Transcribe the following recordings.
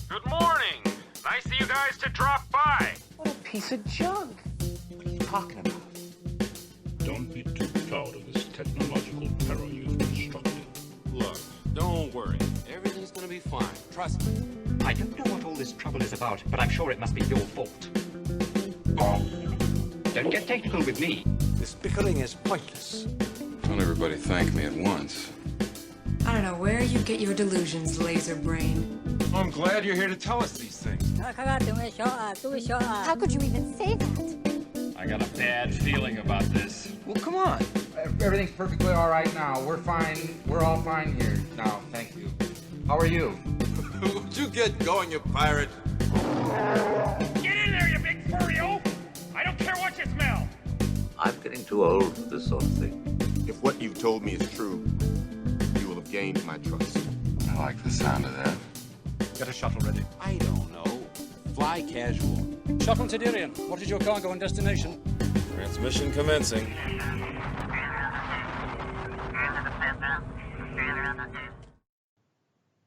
Good morning. Nice of you guys to drop by. What a piece of junk. What are you talking about? Don't be too proud of this technological terror you've constructed. Look, don't worry. Everything's gonna be fine. Trust me. I don't know what all this trouble is about, but I'm sure it must be your fault. Don't get technical with me. This bickering is pointless. Don't everybody thank me at once. I don't know where you get your delusions, laser brain. I'm glad you're here to tell us these things. How could you even say that? I got a bad feeling about this. Well, come on. Everything's perfectly all right now. We're fine. We're all fine here now. Thank you. How are you? Would you get going, you pirate? Get in there, you big furry oaf! I don't care what you smell! I'm getting too old for this sort of thing. If what you've told me is true, you will have gained my trust. I like the sound of that. Get a shuttle ready. I don't know. Fly casual. Shuttle Tydirium, what is your cargo and destination? Transmission commencing.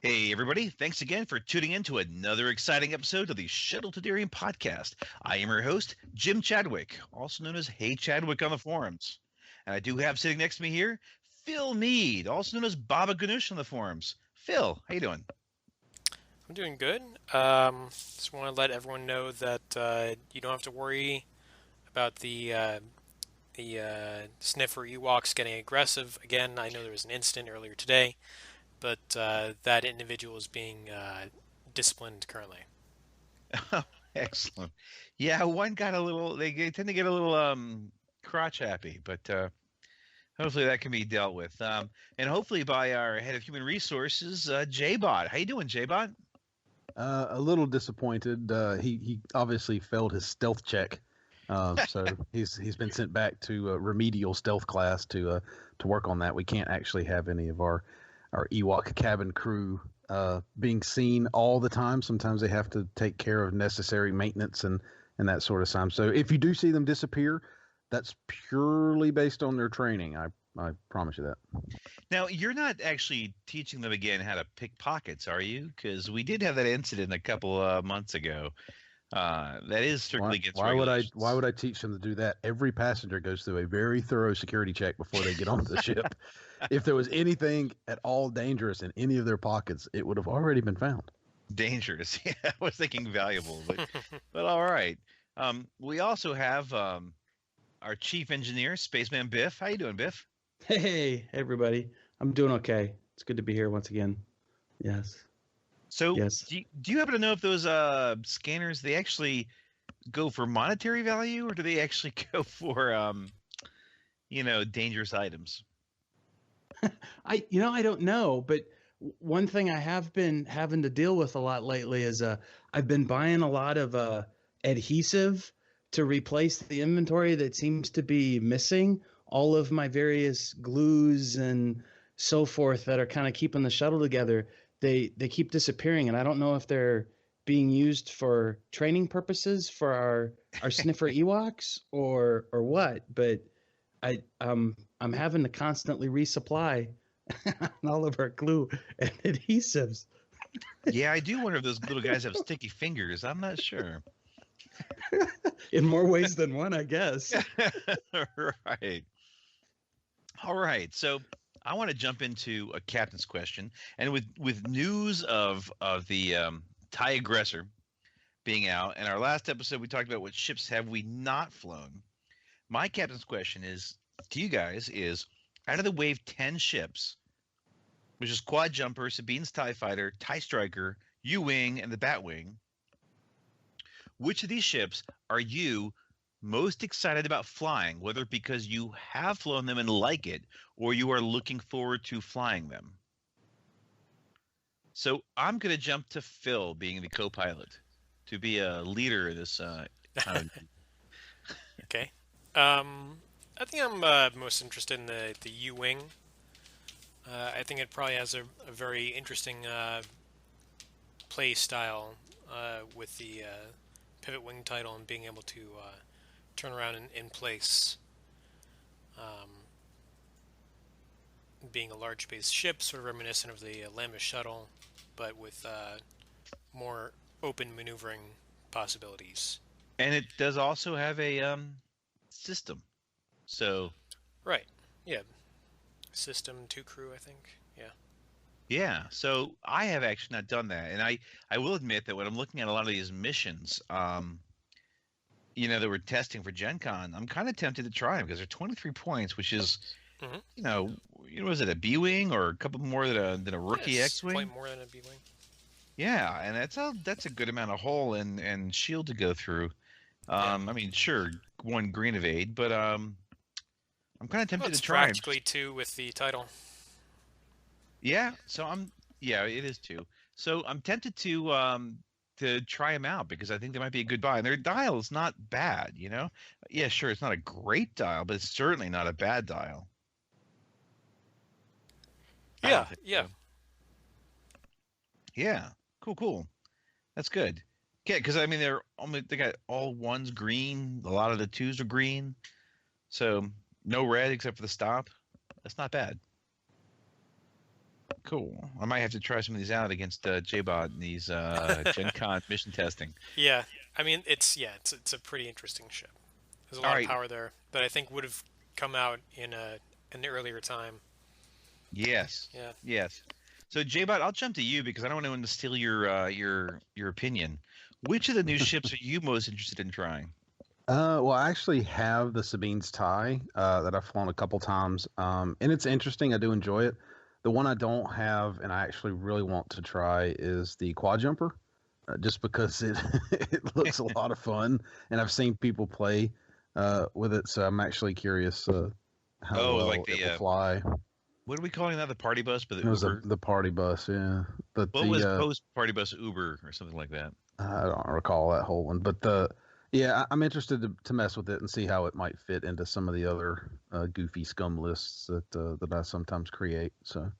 Hey everybody, thanks again for tuning in to another exciting episode of the Shuttle Tydirium podcast. I am your host, Jim Chadwick, also known as Hey Chadwick on the forums. And I do have sitting next to me here, Phil Mead, also known as Baba Ganoush on the forums. Phil, how you doing? I'm doing good. Just want to let everyone know that you don't have to worry about the sniffer Ewoks getting aggressive. Again, I know there was an incident earlier today, but that individual is being disciplined currently. Excellent. Yeah, one got a little, they tend to get a little crotch happy, but hopefully that can be dealt with. And hopefully by our head of human resources, J-Bot. How you doing, J-Bot? A little disappointed. He obviously failed his stealth check, so he's been sent back to a remedial stealth class to work on that. We can't actually have any of our Ewok cabin crew being seen all the time. Sometimes they have to take care of necessary maintenance and that sort of time. So if you do see them disappear, that's purely based on their training. I promise you that. Now, you're not actually teaching them again how to pick pockets, are you? Because we did have that incident a couple months ago. That is strictly against regulations. Why would I teach them to do that? Every passenger goes through a very thorough security check before they get onto the ship. If there was anything at all dangerous in any of their pockets, it would have already been found. Dangerous. Yeah, I was thinking valuable, but all right. We also have our chief engineer, Spaceman Biff. How you doing, Biff? Hey, everybody. I'm doing okay. It's good to be here once again. Yes. So, yes. Do you happen to know if those scanners, they actually go for monetary value, or do they actually go for, dangerous items? I don't know, but one thing I have been having to deal with a lot lately is I've been buying a lot of adhesive to replace the inventory that seems to be missing. All of my various glues and so forth that are kind of keeping the shuttle together, they keep disappearing, and I don't know if they're being used for training purposes for our sniffer Ewoks or what. But I'm having to constantly resupply all of our glue and adhesives. Yeah, I do wonder if those little guys have sticky fingers. I'm not sure. In more ways than one, I guess. Right. All right. So I want to jump into a captain's question, and with news of the TIE Aggressor being out, and our last episode we talked about what ships have we not flown. My captain's question is to you guys is, out of the Wave 10 ships, which is Quad Jumper, Sabine's TIE Fighter, TIE Striker, U-Wing, and the Batwing, which of these ships are you most excited about flying, whether because you have flown them and like it, or you are looking forward to flying them? So I'm going to jump to Phil, being the co-pilot, to be a leader in this. Okay. I think I'm most interested in the U-Wing. I think it probably has a very interesting play style with the pivot wing title and being able to turn around in place. Being a large base ship, sort of reminiscent of the Lambda Shuttle, but with more open maneuvering possibilities. And it does also have a system. So right, yeah, system 2 crew, I think. Yeah. Yeah, so I have actually not done that, and I will admit that when I'm looking at a lot of these missions, that we're testing for Gen Con, I'm kind of tempted to try them because they're 23 points, which is, was it a B-wing or a couple more than a rookie X-wing? Point more than a B-wing. Yeah, and that's a good amount of hull and shield to go through. I mean, sure, 1 green evade, but I'm kind of tempted to try. Practically 2 with the title. Yeah, so it is 2. So I'm tempted to try them out because I think they might be a good buy. And their dial is not bad, Yeah, sure, it's not a great dial, but it's certainly not a bad dial. Yeah. Yeah, cool. That's good. Yeah, because I mean they got all 1s green. A lot of the 2s are green, so no red except for the stop. That's not bad. Cool. I might have to try some of these out against J-Bot in these Gen Con mission testing. Yeah, I mean it's a pretty interesting ship. There's a lot of power there that I think would have come out in an earlier time. Yes. Yeah. Yes. So J-Bot, I'll jump to you because I don't want anyone to steal your opinion. Which of the new ships are you most interested in trying? Well, I actually have the Sabine's TIE that I've flown a couple times, and it's interesting. I do enjoy it. The one I don't have, and I actually really want to try, is the Quad Jumper, just because it it looks a lot of fun, and I've seen people play with it, so I'm actually curious how well it will fly. What are we calling that? The party bus? But it was the party bus, yeah. But what was post party bus Uber or something like that? I don't recall that whole one, but I'm interested to mess with it and see how it might fit into some of the other goofy scum lists that I sometimes create. So,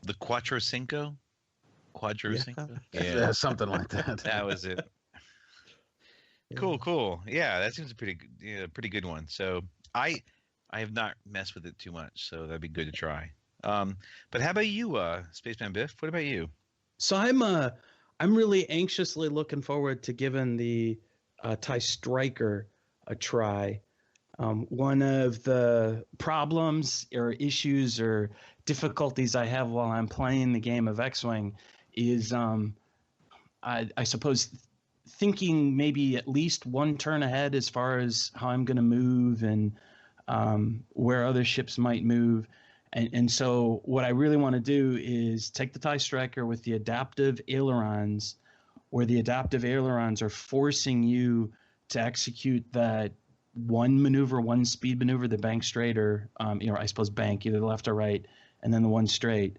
the Quattro Cinco, yeah, something like that. That was it. Cool. Yeah, that seems a pretty good one. So I have not messed with it too much, so that'd be good to try. But how about you, Spaceman Biff? What about you? So I'm really anxiously looking forward to giving the TIE Striker a try. One of the problems or issues or difficulties I have while I'm playing the game of X-Wing is, I suppose, thinking maybe at least 1 turn ahead as far as how I'm going to move and where other ships might move. And so what I really want to do is take the TIE Striker with the adaptive ailerons, where the adaptive ailerons are forcing you to execute that 1 maneuver, 1 speed maneuver, the bank straight, or I suppose bank either the left or right, and then the 1 straight,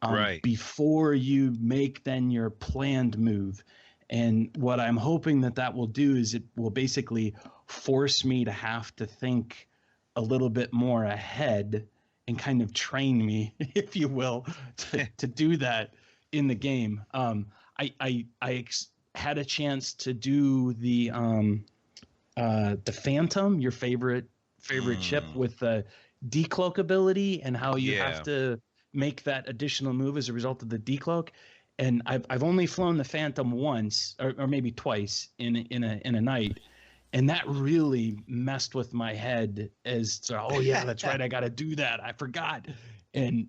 right before you make then your planned move. And what I'm hoping that will do is it will basically force me to have to think a little bit more ahead and kind of train me, if you will, to do that in the game. I had a chance to do the Phantom, your favorite ship, with the decloak ability and how you have to make that additional move as a result of the decloak. And I've only flown the Phantom once or maybe twice in a night, and that really messed with my head as to, oh yeah, that's right, I got to do that, I forgot. And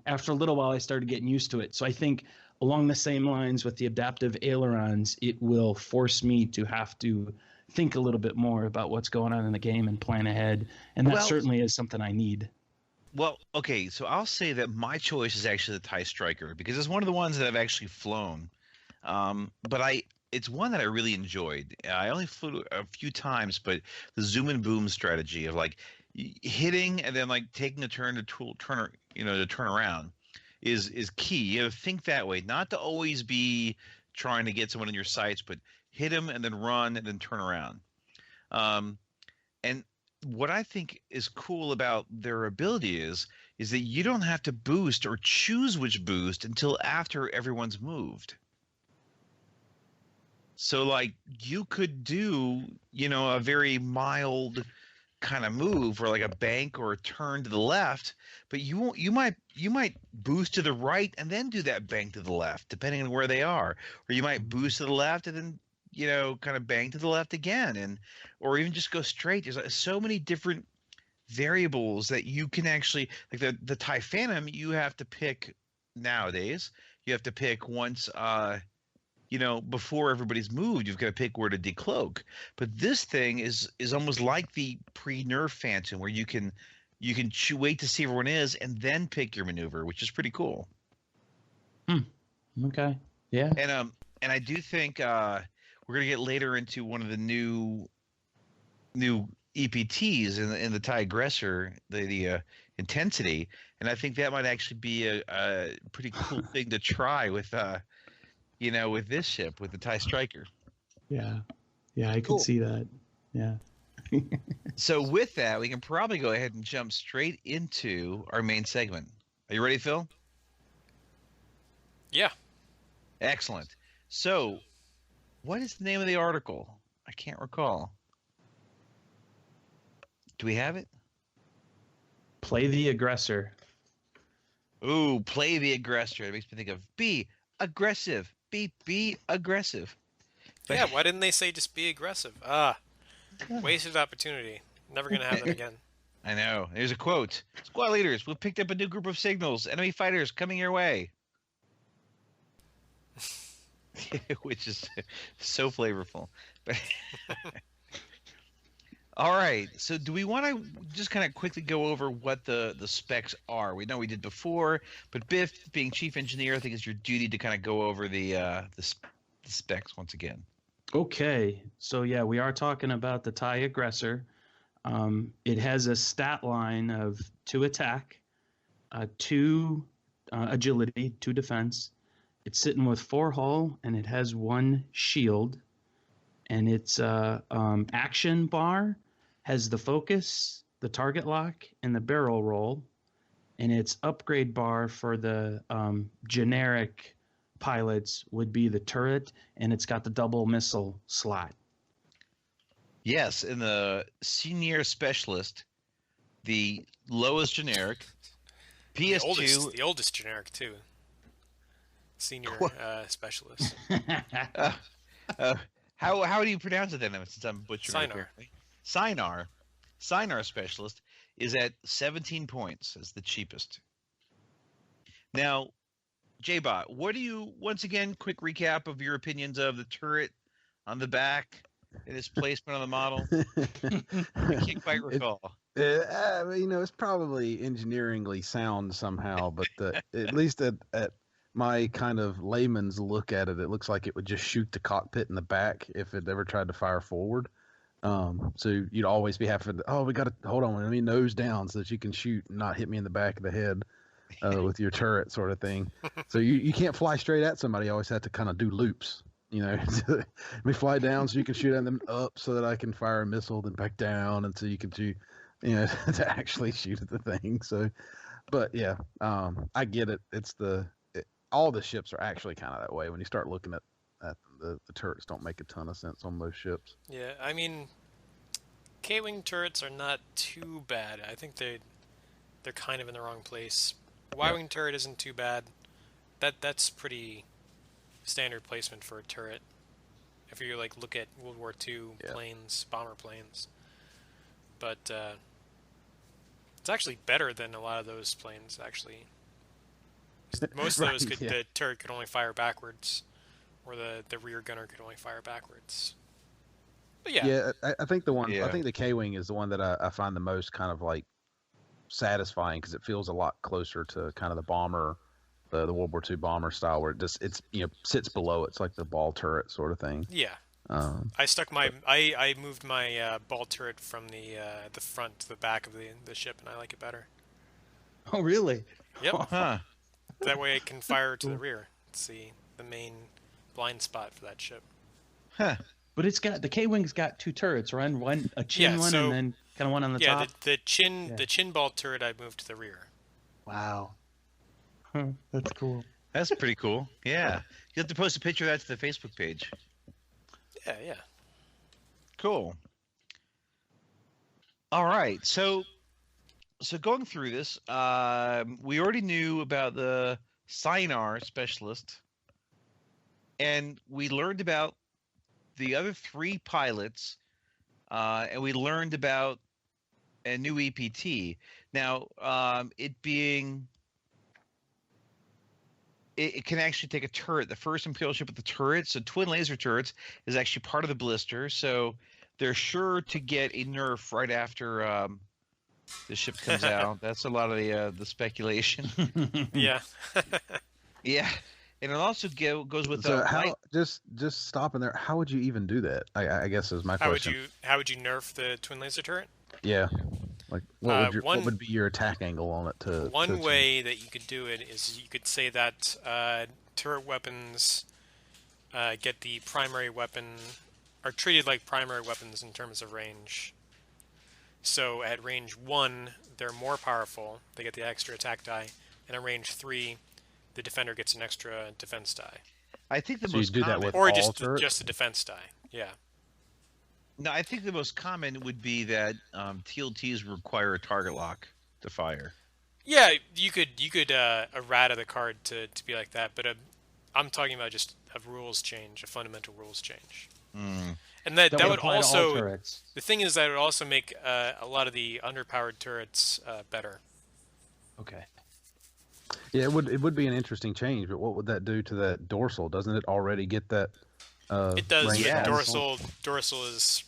after a little while I started getting used to it. So I think along the same lines with the adaptive ailerons, it will force me to have to think a little bit more about what's going on in the game and plan ahead. And that certainly is something I need. Well, okay, so I'll say that my choice is actually the TIE Striker because it's one of the ones that I've actually flown. But it's one that I really enjoyed. I only flew a few times, but the zoom and boom strategy of like hitting and then like taking a turn to turn around is key. You have to think that way, not to always be trying to get someone in your sights, but hit them and then run and then turn around. And what I think is cool about their ability is that you don't have to boost or choose which boost until after everyone's moved. So like you could do, a very mild kind of move, or like a bank or a turn to the left, but you won't. You might boost to the right and then do that bank to the left, depending on where they are, or you might boost to the left and then kind of bang to the left again, and or even just go straight. There's so many different variables that you can actually, like the TIE Phantom, you have to pick nowadays. You have to pick once before everybody's moved, you've got to pick where to decloak. But this thing is almost like the pre-nerf Phantom, where you can wait to see everyone is and then pick your maneuver, which is pretty cool. Okay. Yeah. And I do think we're gonna get later into one of the new EPTs in the TIE Aggressor, the intensity, and I think that might actually be a pretty cool thing to try with with this ship, with the TIE Striker. Yeah, I could see that. Yeah. So with that, we can probably go ahead and jump straight into our main segment. Are you ready, Phil? Yeah. Excellent. So, what is the name of the article? I can't recall. Do we have it? Play the Aggressor. Ooh, play the Aggressor. It makes me think of be aggressive. Be aggressive. Yeah, why didn't they say just be aggressive? Wasted opportunity. Never going to happen again. I know. There's a quote. Squad leaders, we've picked up a new group of signals. Enemy fighters coming your way. Which is so flavorful. But all right. So do we want to just kind of quickly go over what the specs are? We know we did before, but Biff, being chief engineer, I think it's your duty to kind of go over the specs once again. Okay. So yeah, we are talking about the TIE Aggressor. It has a stat line of 2 attack, 2 agility, 2 defense. It's sitting with 4 hull, and it has 1 shield. And its action bar has the focus, the target lock, and the barrel roll. And its upgrade bar for the generic pilots would be the turret, and it's got the double missile slot. Yes, in the Sienar Specialist, the lowest generic, PS2... The oldest generic, too. Senior Specialist. How do you pronounce it then, since I'm butchering Sienar. it? Sienar Specialist is at 17 points as the cheapest. Now, J-Bot, what do you, once again, quick recap of your opinions of the turret on the back and its placement on the model? I can't quite recall. It's probably engineeringly sound somehow, but at least at my kind of layman's look at it, it looks like it would just shoot the cockpit in the back if it ever tried to fire forward. So you'd always be having to, we got to, hold on, let me nose down so that you can shoot and not hit me in the back of the head with your turret sort of thing. So you can't fly straight at somebody. You always have to kind of do loops, Let me fly down so you can shoot at them, up so that I can fire a missile, then back down, and so you can shoot, to actually shoot at the thing. So, but yeah, I get it. All the ships are actually kind of that way. When you start looking at the turrets, don't make a ton of sense on those ships. Yeah, I mean, K-wing turrets are not too bad. I think they're kind of in the wrong place. Y-wing turret isn't too bad. That's pretty standard placement for a turret. If you look at World War II planes, bomber planes, but it's actually better than a lot of those planes. Actually, most of those the turret could only fire backwards, or the rear gunner could only fire backwards. But yeah, I think I think the K-wing is the one that I find the most kind of satisfying, because it feels a lot closer to kind of the bomber, the World War II bomber style, where it's sits below. It's like the ball turret sort of thing. Yeah. I moved my ball turret from the front to the back of the ship, and I like it better. Oh, really? Yep. That way I can fire to the rear. It's the main blind spot for that ship. Huh. But the K-wing's got 2 turrets, right? One a chin one, and then kind of one on the top. The chin ball turret I moved to the rear. Wow. Huh, that's cool. That's pretty cool. Yeah. You have to post a picture of that to the Facebook page. Yeah. Cool. All right, so going through this, we already knew about the Sienar specialist, and we learned about the other 3 pilots, and we learned about a new EPT. Now, it can actually take a turret. The first Imperial ship with the turret, so twin laser turrets, is actually part of the blister. So they're sure to get a nerf right after the ship comes out. That's a lot of the speculation. Yeah. Yeah, and it also goes with so how, just stopping there. How would you even do that? I guess is my question. How would you nerf the twin laser turret? Yeah. Like what would be your attack angle on it? One way that you could do it is you could say that turret weapons get the primary weapon, are treated like primary weapons in terms of range. So at range 1, they're more powerful. They get the extra attack die, and at range 3, the defender gets an extra defense die. I think the most common, or just the defense die. Yeah. No, I think the most common would be that TLTs require a target lock to fire. Yeah, you could errata the card to be like that, but I'm talking about just a rules change, a fundamental rules change. And that would also, the thing is that it would also make a lot of the underpowered turrets better. Okay. Yeah, it would be an interesting change, but what would that do to that dorsal? Doesn't it already get that? It does. Yeah. Dorsal is,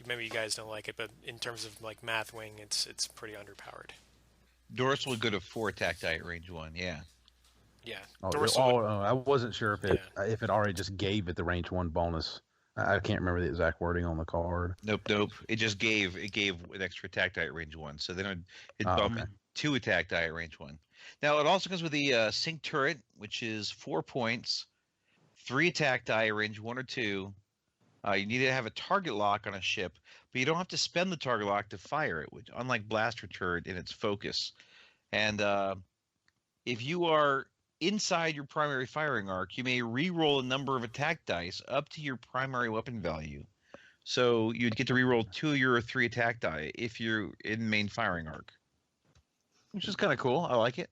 maybe you guys don't like it, but in terms of like math wing, it's pretty underpowered. Dorsal would go to 4 attack die at range 1. Yeah. Yeah. I wasn't sure if it already just gave it the range 1 bonus. I can't remember the exact wording on the card. Nope. It just gave an extra attack die at range 1. So then it bumped 2 attack die at range 1. Now it also comes with the sync turret, which is 4 points, 3 attack die at range 1 or 2. You need to have a target lock on a ship, but you don't have to spend the target lock to fire it, which unlike blaster turret in its focus. And if you are inside your primary firing arc, you may re-roll a number of attack dice up to your primary weapon value. So you'd get to re-roll 2 of your 3 attack die if you're in main firing arc, which is kind of cool. I like it.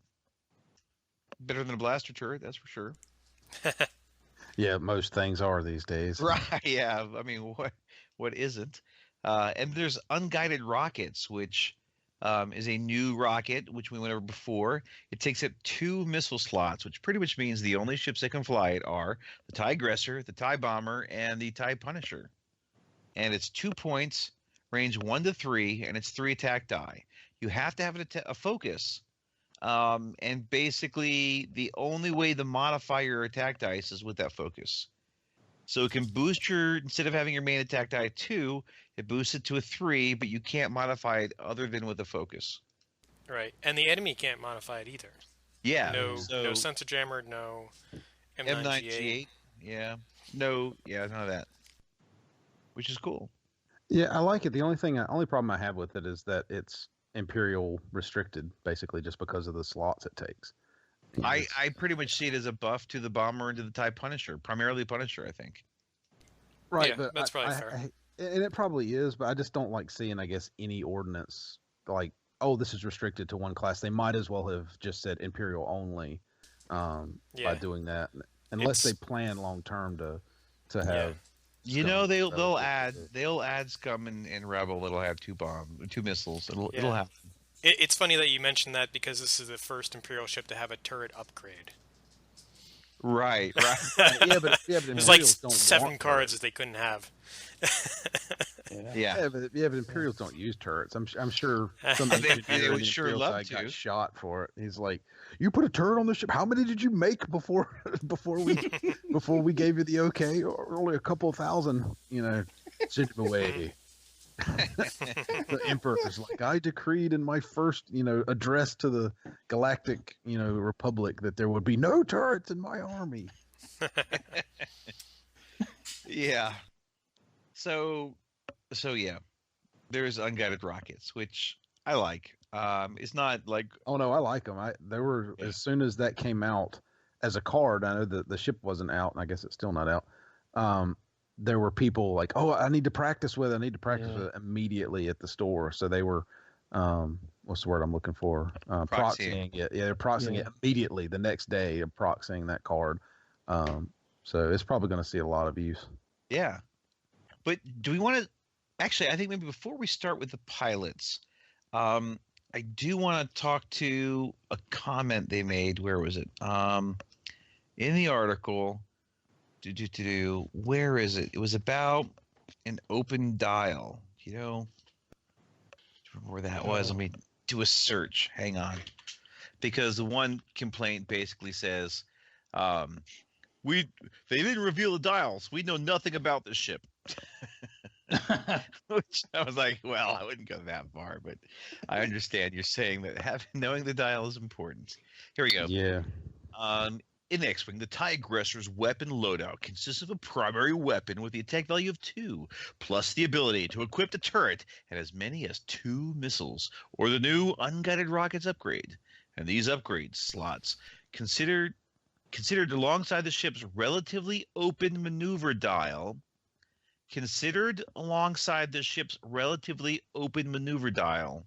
Better than a blaster turret, that's for sure. Yeah, most things are these days. Right, yeah. I mean, what isn't? And there's unguided rockets, which is a new rocket, which we went over before. It takes up 2 missile slots, which pretty much means the only ships that can fly it are the TIE Aggressor, the TIE Bomber, and the TIE Punisher. And it's 2 points, range 1 to 3, and it's 3 attack die. You have to have a focus. And basically, the only way to modify your attack dice is with that focus. So it can boost instead of having your main attack die 2, it boosts it to a 3, but you can't modify it other than with a focus. Right, and the enemy can't modify it either. Yeah. No sensor jammer, no M9G8. Yeah. None of that. Which is cool. Yeah, I like it. The only problem I have with it is that it's Imperial restricted, basically, just because of the slots it takes. I pretty much see it as a buff to the Bomber and to the TIE Punisher, primarily Punisher, I think. Right, yeah, but that's probably fair. And it probably is, but I just don't like seeing, I guess, any ordinance like, oh, this is restricted to one class. They might as well have just said Imperial only by doing that, unless they plan long term to have. Yeah. They'll add Scum and Rebel. It'll have 2 missiles. It'll happen. It's funny that you mentioned that because this is the first Imperial ship to have a turret upgrade. Right. yeah, but there's like 7 cards that they couldn't have. Yeah, but Imperials don't use turrets. I'm sure some they would sure love to. Got shot for it. He's like, "You put a turret on the ship. How many did you make before we gave you the okay? Or only a couple thousand. Send him away." The Emperor's like, I decreed in my first, address to the Galactic, Republic that there would be no turrets in my army. Yeah. So yeah, there's unguided rockets, which I like. It's not like, oh no, I like them. As soon as that came out as a card, I know that the ship wasn't out, and I guess it's still not out. there were people like, oh, I need to practice with it. I need to practice with it immediately at the store. So they were, what's the word I'm looking for? Proxying it. Yeah, they're proxying it immediately the next day of proxying that card. So it's probably going to see a lot of use. Yeah. But do we want to actually, I think maybe before we start with the pilots, I do want to talk to a comment they made. Where was it? In the article, where is it? It was about an open dial. You know, where that was? Let me do a search. Hang on. Because the one complaint basically says, they didn't reveal the dials. We know nothing about this ship. Which I was like, well, I wouldn't go that far, but I understand you're saying that knowing the dial is important. Here we go. Yeah. In X-Wing, the TIE Aggressor's weapon loadout consists of a primary weapon with the attack value of 2, plus the ability to equip the turret and as many as 2 missiles, or the new unguided rockets upgrade. And these upgrade slots considered alongside the ship's relatively open maneuver dial. Considered alongside the ship's relatively open maneuver dial.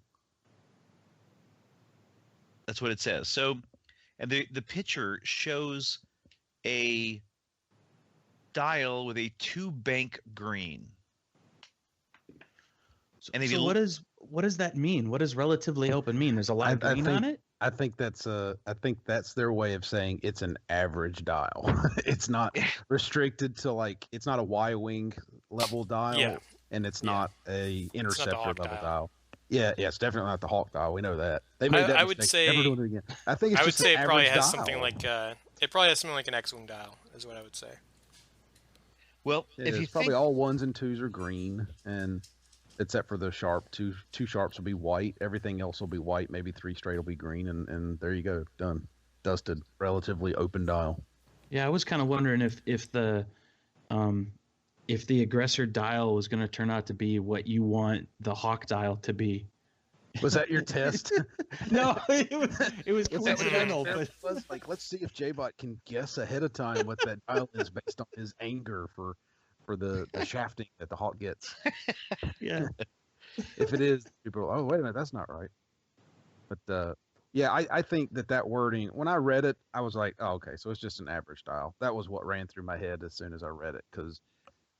That's what it says. So, and the picture shows a dial with a 2-bank green. And so what does that mean? What does relatively open mean? There's a lot of green on it? I think that's their way of saying it's an average dial. It's not restricted to like, it's not a Y-wing level dial, and it's not a interceptor level dial. Yeah, it's definitely not the Hawk dial. We know that. They made that I mistake. would say, Never doing it again. I think it's just it probably has dial. something like it probably has something like an X-wing dial, is what I would say. Well, if you probably all 1s and 2s are green, and except for the sharp, two sharps will be white. Everything else will be white. Maybe 3 straight will be green, and there you go, done. Dusted. Relatively open dial. Yeah, I was kind of wondering if the aggressor dial was going to turn out to be what you want the Hawk dial to be. Was that your test? No, it was coincidental. But it was like, let's see if J-Bot can guess ahead of time what that dial is based on his anger for the shafting that the Hawk gets. Yeah. If it is, people are, oh, wait a minute, that's not right. But yeah, I think that wording, when I read it, I was like, oh, okay, so it's just an average dial. That was what ran through my head as soon as I read it, because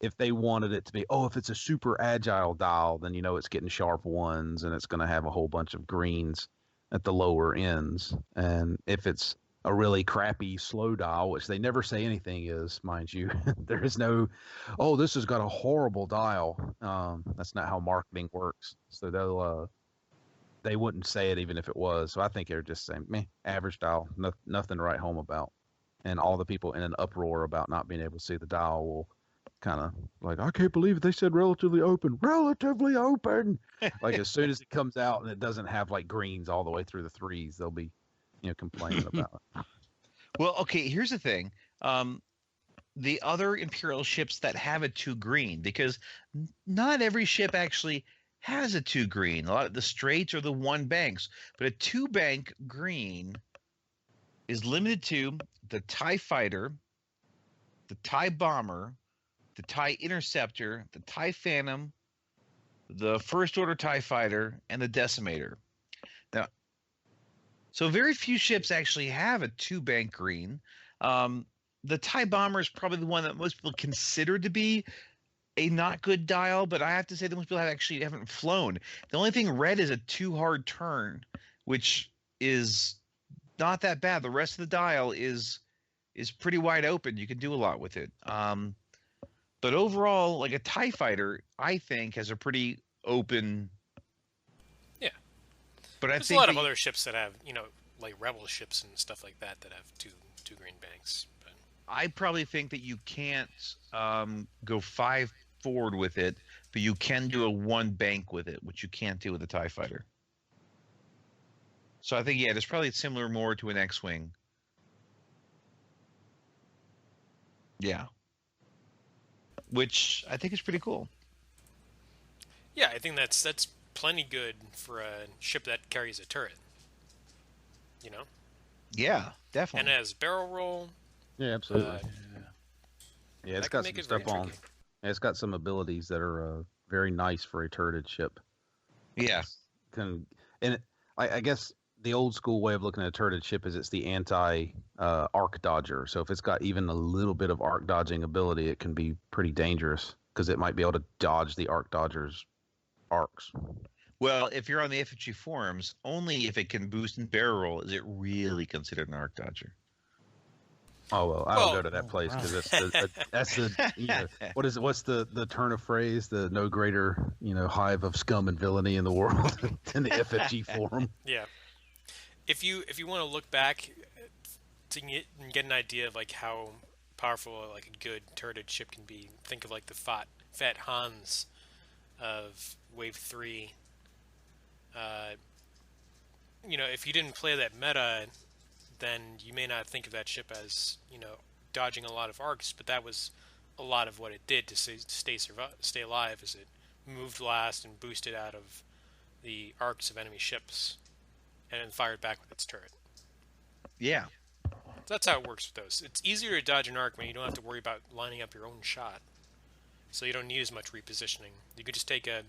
if they wanted it to be, if it's a super agile dial, then it's getting sharp 1s and it's going to have a whole bunch of greens at the lower ends. And if it's a really crappy slow dial, which they never say anything is, mind you, there is no, this has got a horrible dial. That's not how marketing works. So they wouldn't say it even if it was. So I think they're just saying, meh, average dial, nothing to write home about. And all the people in an uproar about not being able to see the dial will kind of like, I can't believe they said relatively open. Relatively open. Like as soon as it comes out and it doesn't have like greens all the way through the 3s, they'll be complaining about it. Well, okay, here's the thing. The other Imperial ships that have a 2 green, because not every ship actually has a 2 green. A lot of the straights are the 1 banks, but a 2-bank green is limited to the TIE Fighter, the TIE Bomber, the TIE Interceptor, the TIE Phantom, the First Order TIE Fighter, and the Decimator. Now, so very few ships actually have a 2-bank green. The TIE Bomber is probably the one that most people consider to be a not good dial, but I have to say that most people haven't flown. The only thing red is a 2 hard turn, which is not that bad. The rest of the dial is pretty wide open. You can do a lot with it. But overall, like a TIE Fighter, I think has a pretty open. Yeah. But there's a lot of other ships that have, like Rebel ships and stuff like that have two green banks. But I probably think that you can't go 5 forward with it, but you can do a 1 bank with it, which you can't do with a TIE Fighter. So I think, it's probably similar more to an X-Wing. Yeah. Which I think is pretty cool. Yeah, I think that's plenty good for a ship that carries a turret. Yeah, definitely. And it has barrel roll. Yeah, absolutely. Yeah, it's got some stuff on. It's got some abilities that are very nice for a turreted ship. Yeah. I guess the old school way of looking at a turreted ship is it's the anti arc dodger. So if it's got even a little bit of arc dodging ability, it can be pretty dangerous because it might be able to dodge the arc dodger's arcs. Well, if you're on the FFG forums, only if it can boost and barrel roll is it really considered an arc dodger. Oh well, I don't go to that place because that's the you know, what's the turn of phrase, the no greater hive of scum and villainy in the world than the FFG forum. Yeah, if you want to look back to get an idea of like how powerful like a good turreted ship can be, think of like the Fat Hans of Wave 3. If you didn't play that meta, then you may not think of that ship as, dodging a lot of arcs, but that was a lot of what it did to stay alive, as it moved last and boosted out of the arcs of enemy ships and then fired back with its turret. Yeah. So that's how it works with those. It's easier to dodge an arc when you don't have to worry about lining up your own shot. So you don't need as much repositioning. You could just take a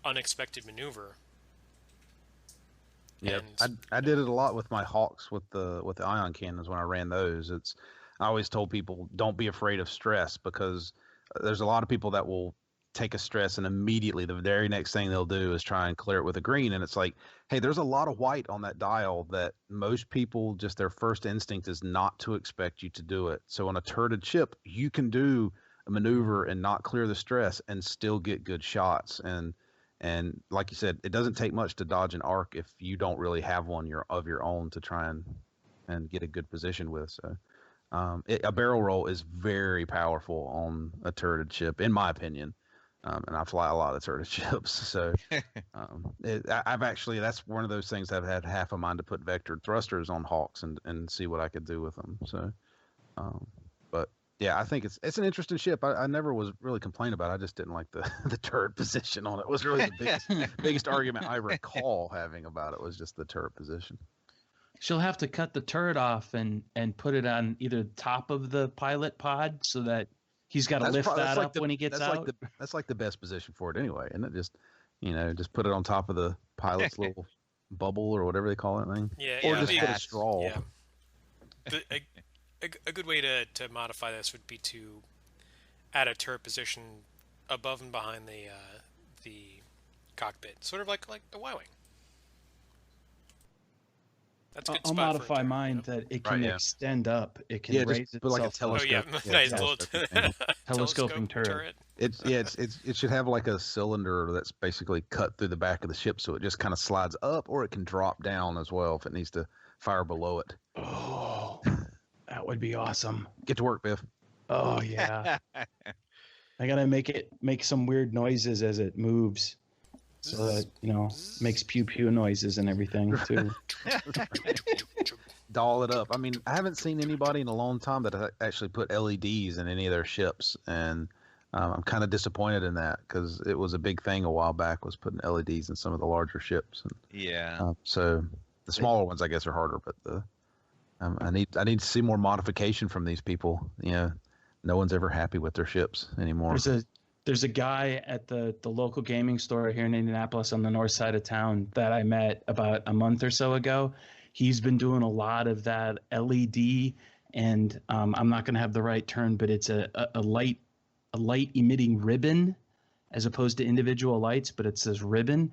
unexpected maneuver. Yeah, I did it a lot with my Hawks with the ion cannons when I ran those. I always told people don't be afraid of stress because there's a lot of people that will take a stress and immediately the very next thing they'll do is try and clear it with a green, and it's like, hey, there's a lot of white on that dial that most people just their first instinct is not to expect you to do it. So on a turreted ship, you can do a maneuver and not clear the stress and still get good shots. And like you said, it doesn't take much to dodge an arc if you don't really have one of your own to try and get a good position with. So a barrel roll is very powerful on a turreted ship, in my opinion. And I fly a lot of turreted ships. So that's one of those things I've had half a mind to put vectored thrusters on Hawks and see what I could do with them. So, but yeah, I think it's an interesting ship. I never was really complaining about it. I just didn't like the turret position on it. It was really the biggest argument I recall having about it was just the turret position. She'll have to cut the turret off and put it on either the top of the pilot pod so that he's got to lift that up when he gets out. That's like the best position for it anyway. And it just put it on top of the pilot's little bubble or whatever they call it thing. Yeah, or just put a straw. Yeah. A good way to modify this would be to add a turret position above and behind the cockpit, sort of like the Y-wing. That's a good I'll spot modify mine that it can extend up. It can raise itself. Like a telescope. Oh yeah, nice little telescoping turret. It should have like a cylinder that's basically cut through the back of the ship, so it just kind of slides up, or it can drop down as well if it needs to fire below it. Oh. That would be awesome. Get to work, Biff. Oh yeah. I gotta make some weird noises as it moves, so that makes pew pew noises and everything too. Doll it up. I mean, I haven't seen anybody in a long time that actually put LEDs in any of their ships, and I'm kind of disappointed in that because it was a big thing a while back was putting LEDs in some of the larger ships. And, so the smaller ones, I guess, are harder, but I need to see more modification from these people. No one's ever happy with their ships anymore. There's a guy at the local gaming store here in Indianapolis on the north side of town that I met about a month or so ago. He's been doing a lot of that LED, and I'm not going to have the right term, but it's a light emitting ribbon as opposed to individual lights, but it's this ribbon.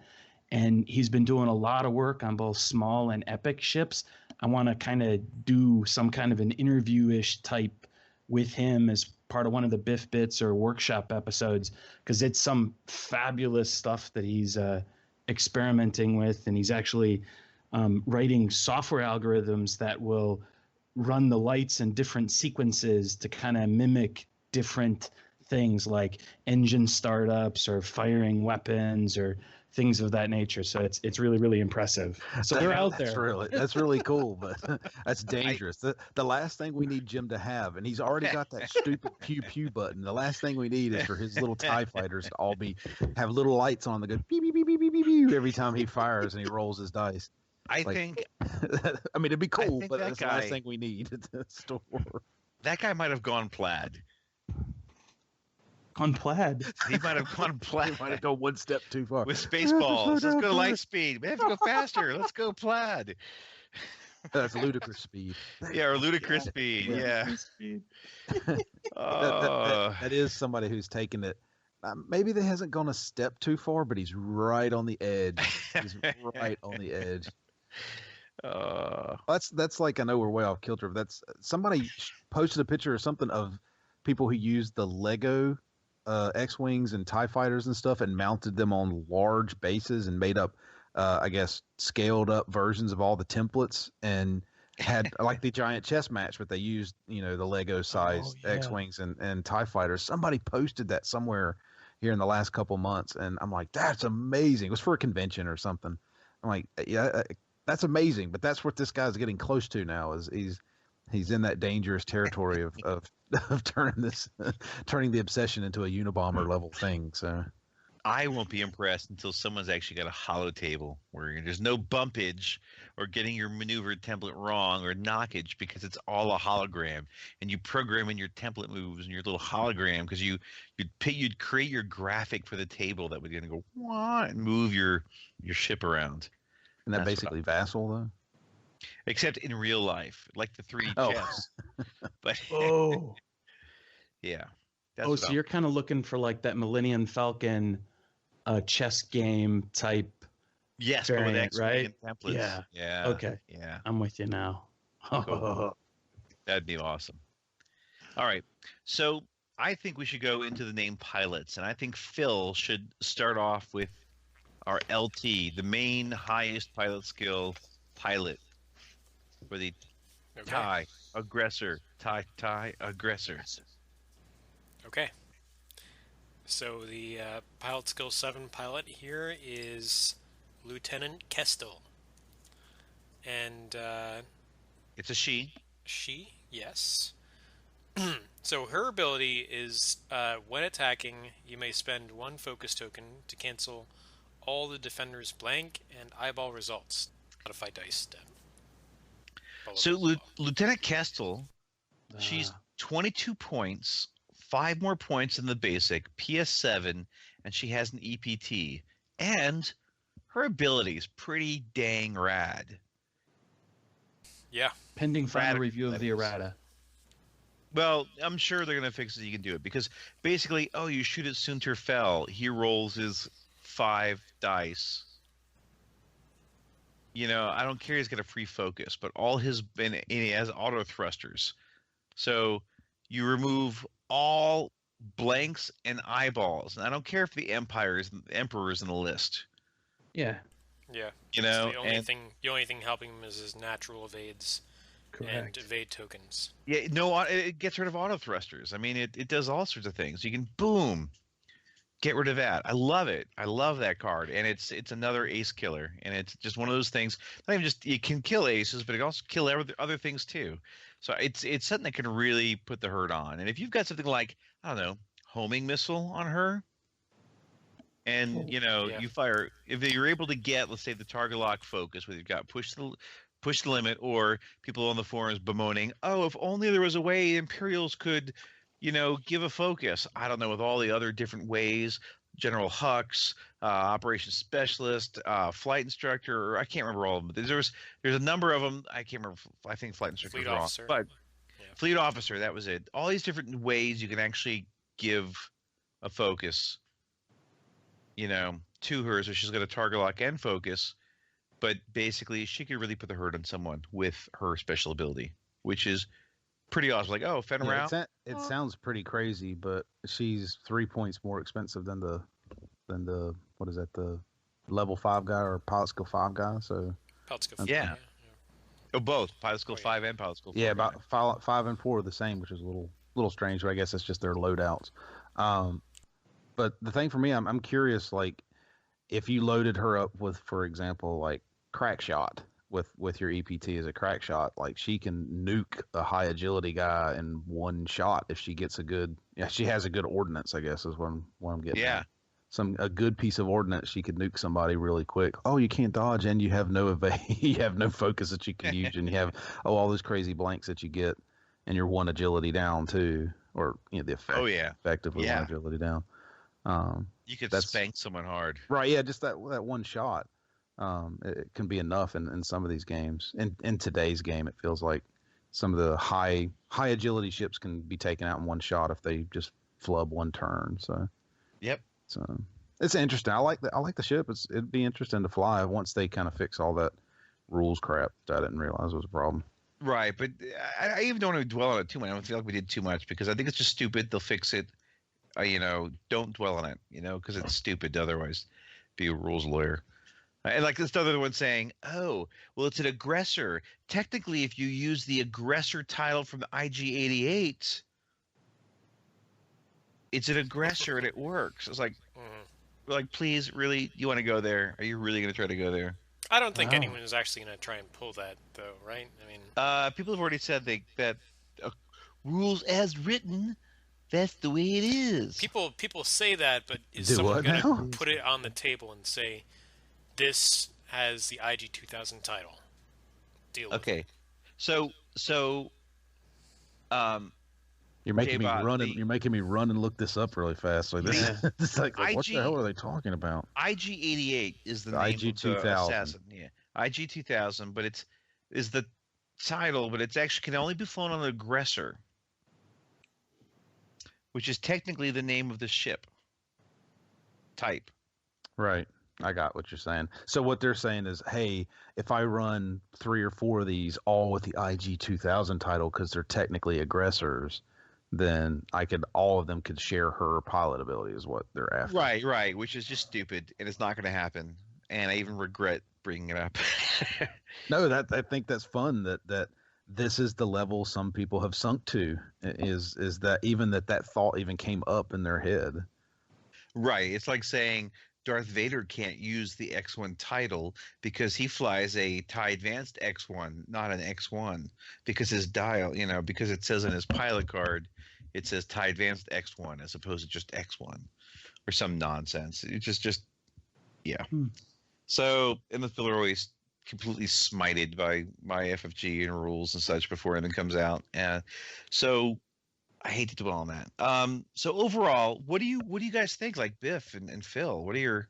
And he's been doing a lot of work on both small and epic ships. I want to kind of do some kind of an interview-ish type with him as part of one of the Biff Bits or workshop episodes, because it's some fabulous stuff that he's experimenting with. And he's actually writing software algorithms that will run the lights in different sequences to kind of mimic different things like engine startups or firing weapons or things of that nature. So it's really, really impressive. So they're out there. That's really cool, but that's dangerous. The last thing we need Jim to have, and he's already got that stupid pew pew button. The last thing we need is for his little TIE fighters to all have little lights on that go beep beep beep beep beep beep beep every time he fires and he rolls his dice. I mean, it'd be cool, but that's the last thing we need at the store. That guy might have gone plaid. gone plaid. He might have gone plaid. Might have gone one step too far. With Spaceballs. Let's go to light speed. We have to go faster. Let's go plaid. That's ludicrous speed. Yeah, or ludicrous speed. Yeah. That is somebody who's taken it. Maybe they hasn't gone a step too far, but he's right on the edge. He's right on the edge. That's like, I know we're way off kilter, but that's somebody posted a picture or something of people who used the Lego X-Wings and TIE fighters and stuff and mounted them on large bases and made up, I guess, scaled up versions of all the templates and had like the giant chess match, but they used, the Lego size X-Wings and TIE fighters. Somebody posted that somewhere here in the last couple months, and I'm like, that's amazing. It was for a convention or something. I'm like, yeah, that's amazing, but that's what this guy's getting close to now. Is he's in that dangerous territory of turning the obsession into a Unabomber level thing. So I won't be impressed until someone's actually got a hollow table where there's no bumpage or getting your maneuver template wrong or knockage because it's all a hologram, and you program in your template moves and your little hologram because you'd create your graphic for the table that would go wah, and move your ship around. And that basically Vassal though? Except in real life, like the 3D chess. But yeah. So you're kind of looking for like that Millennium Falcon chess game type variant, right? Templates. Yeah. Okay. Yeah. I'm with you now. Cool. That'd be awesome. All right. So I think we should go into the name pilots, and I think Phil should start off with our LT, the main highest pilot skill pilot for the TIE Aggressor. TIE Aggressor. Okay. So the pilot skill 7 pilot here is Lieutenant Kestel. And it's a she. She, yes. So her ability is when attacking, you may spend 1 focus token to cancel all the defender's blank and eyeball results. Modify dice. So Lieutenant Kestel, she's 22 points, 5 more points than the basic, PS7, and she has an EPT. And her ability is pretty dang rad. Yeah. Pending final review of the errata. Well, I'm sure they're going to fix it. You can do it because basically, you shoot at Sunter Fell. He rolls his 5 dice. I don't care. He's got a free focus, but and he has auto thrusters. So you remove all blanks and eyeballs, and I don't care if the emperor's in the list. Yeah. Yeah. The only thing helping him is his natural evades. Correct. And evade tokens. Yeah, no, it gets rid of auto thrusters. I mean, it does all sorts of things. You can boom, get rid of that. I love it. I love that card, and it's another ace killer, and it's just one of those things. Not even just it can kill aces, but it can also kill other things too. So it's something that can really put the hurt on. And if you've got something like, I don't know, homing missile on her, and you fire, if you're able to get, let's say, the target lock focus, where you've got push the limit, or people on the forums bemoaning, if only there was a way Imperials could, give a focus. I don't know, with all the other different ways, General Hux, Operations Specialist, Flight Instructor, I can't remember all of them, but there's a number of them. I can't remember. I think Flight Instructor was wrong. Officer. But Fleet Officer, that was it. All these different ways you can actually give a focus, to her, so she's got a target lock and focus. But basically, she could really put the hurt on someone with her special ability, which is pretty awesome. Like, fend around. It sounds pretty crazy, but she's 3 points more expensive than the what is that, the level 5 guy or pilot skill 5 guy? So pilot skill 5. Yeah. Both pilot skill 5 and pilot skill 4. Yeah, about 5 and 4 are the same, which is a little strange. But I guess it's just their loadouts. But the thing for me, I'm curious, like, if you loaded her up with, for example, like crack shot with your EPT as a crack shot, like she can nuke a high agility guy in one shot if she gets she has a good ordnance, I guess is what I'm getting. Yeah. At. A good piece of ordnance, she could nuke somebody really quick. Oh, you can't dodge, and you have no evade, you have no focus that you can use, and you have all those crazy blanks that you get, and you're 1 agility down too. or the effect. Oh yeah, effectively yeah. one agility down. You could that's spank someone hard. Right? Yeah, just that one shot. It can be enough in some of these games. In today's game, it feels like some of the high agility ships can be taken out in one shot if they just flub one turn. So. Yep. So it's interesting. I like the ship. It'd be interesting to fly once they kind of fix all that rules crap that I didn't realize was a problem. Right, but I even don't want to dwell on it too much. I don't feel like we did too much because I think it's just stupid. They'll fix it. Don't dwell on it. Because it's stupid to otherwise be a rules lawyer. And like this other one saying, "Oh, well, it's an aggressor. Technically, if you use the aggressor title from the IG-88, it's an aggressor and it works." I was like, please, really, you want to go there? Are you really going to try to go there? I don't think anyone is actually going to try and pull that, though, right? I mean, people have already said that rules as written, that's the way it is. People say that, but is someone going to put it on the table and say, this has the IG 2000 title? Deal with it. So you're making me run and you're making me run and look this up really fast. Like this, it's like what the hell are they talking about? IG-88 is the name IG 2000. assassin. Yeah, IG 2000, but is the title, but it's actually can only be flown on an aggressor, which is technically the name of the ship type. Right. I got what you're saying. So what they're saying is, hey, if I run 3 or 4 of these all with the IG 2000 title because they're technically aggressors, then all of them could share her pilot ability is what they're after. Right, which is just stupid, and it's not going to happen. And I even regret bringing it up. No, I think that's fun. That this is the level some people have sunk to. Is that even that thought even came up in their head? Right. It's like saying Darth Vader can't use the X1 title because he flies a TIE Advanced X1, not an X1, because his dial, because it says in his pilot card, it says TIE Advanced X1 as opposed to just X1 or some nonsense. It's just yeah. So, and the people are always completely smited by FFG and rules and such before anything comes out. And so I hate to dwell on that. So overall, what do you guys think? Like Biff and Phil, what are your?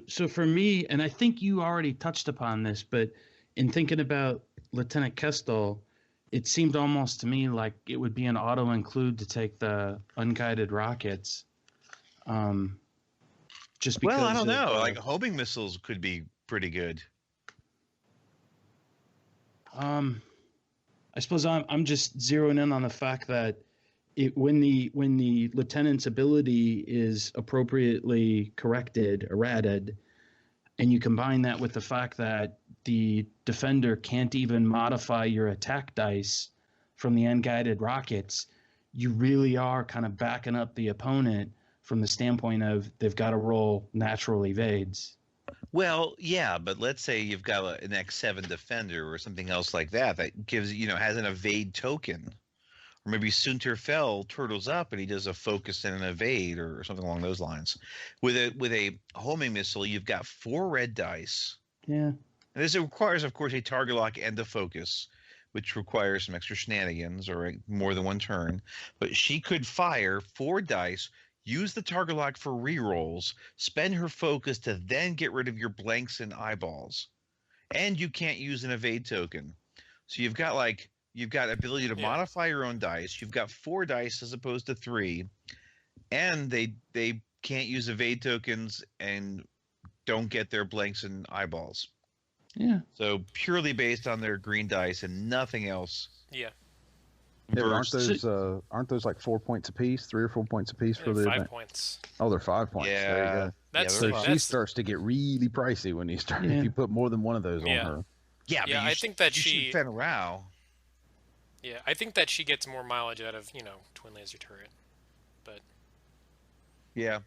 So for me, and I think you already touched upon this, but in thinking about Lieutenant Kestel, it seemed almost to me like it would be an auto include to take the unguided rockets. Just because. Well, I don't know. Like homing missiles could be pretty good. I suppose I'm just zeroing in on the fact that when the lieutenant's ability is appropriately corrected, errated, and you combine that with the fact that the defender can't even modify your attack dice from the unguided rockets, you really are kind of backing up the opponent from the standpoint of they've got to roll natural evades. Well, yeah, but let's say you've got an X7 defender or something else like that gives has an evade token, or maybe Sunter Fell turtles up and he does a focus and an evade or something along those lines. With a homing missile, you've got 4 red dice. Yeah, and this requires, of course, a target lock and a focus, which requires some extra shenanigans or more than one turn. But she could fire 4 dice. Use the target lock for rerolls, spend her focus to then get rid of your blanks and eyeballs. And you can't use an evade token. So you've got ability to modify your own dice. You've got 4 dice as opposed to 3. And they can't use evade tokens and don't get their blanks and eyeballs. Yeah. So purely based on their green dice and nothing else. Yeah. Yeah, aren't those like 4 points apiece, 3 or 4 points apiece for the 5 points. Oh, they're 5 points. Yeah, there you go. So she starts to get really pricey when you start. If you put more than one of those on her. Yeah, but I think that she. Yeah, I think that she gets more mileage out of twin laser turret, but. Yeah,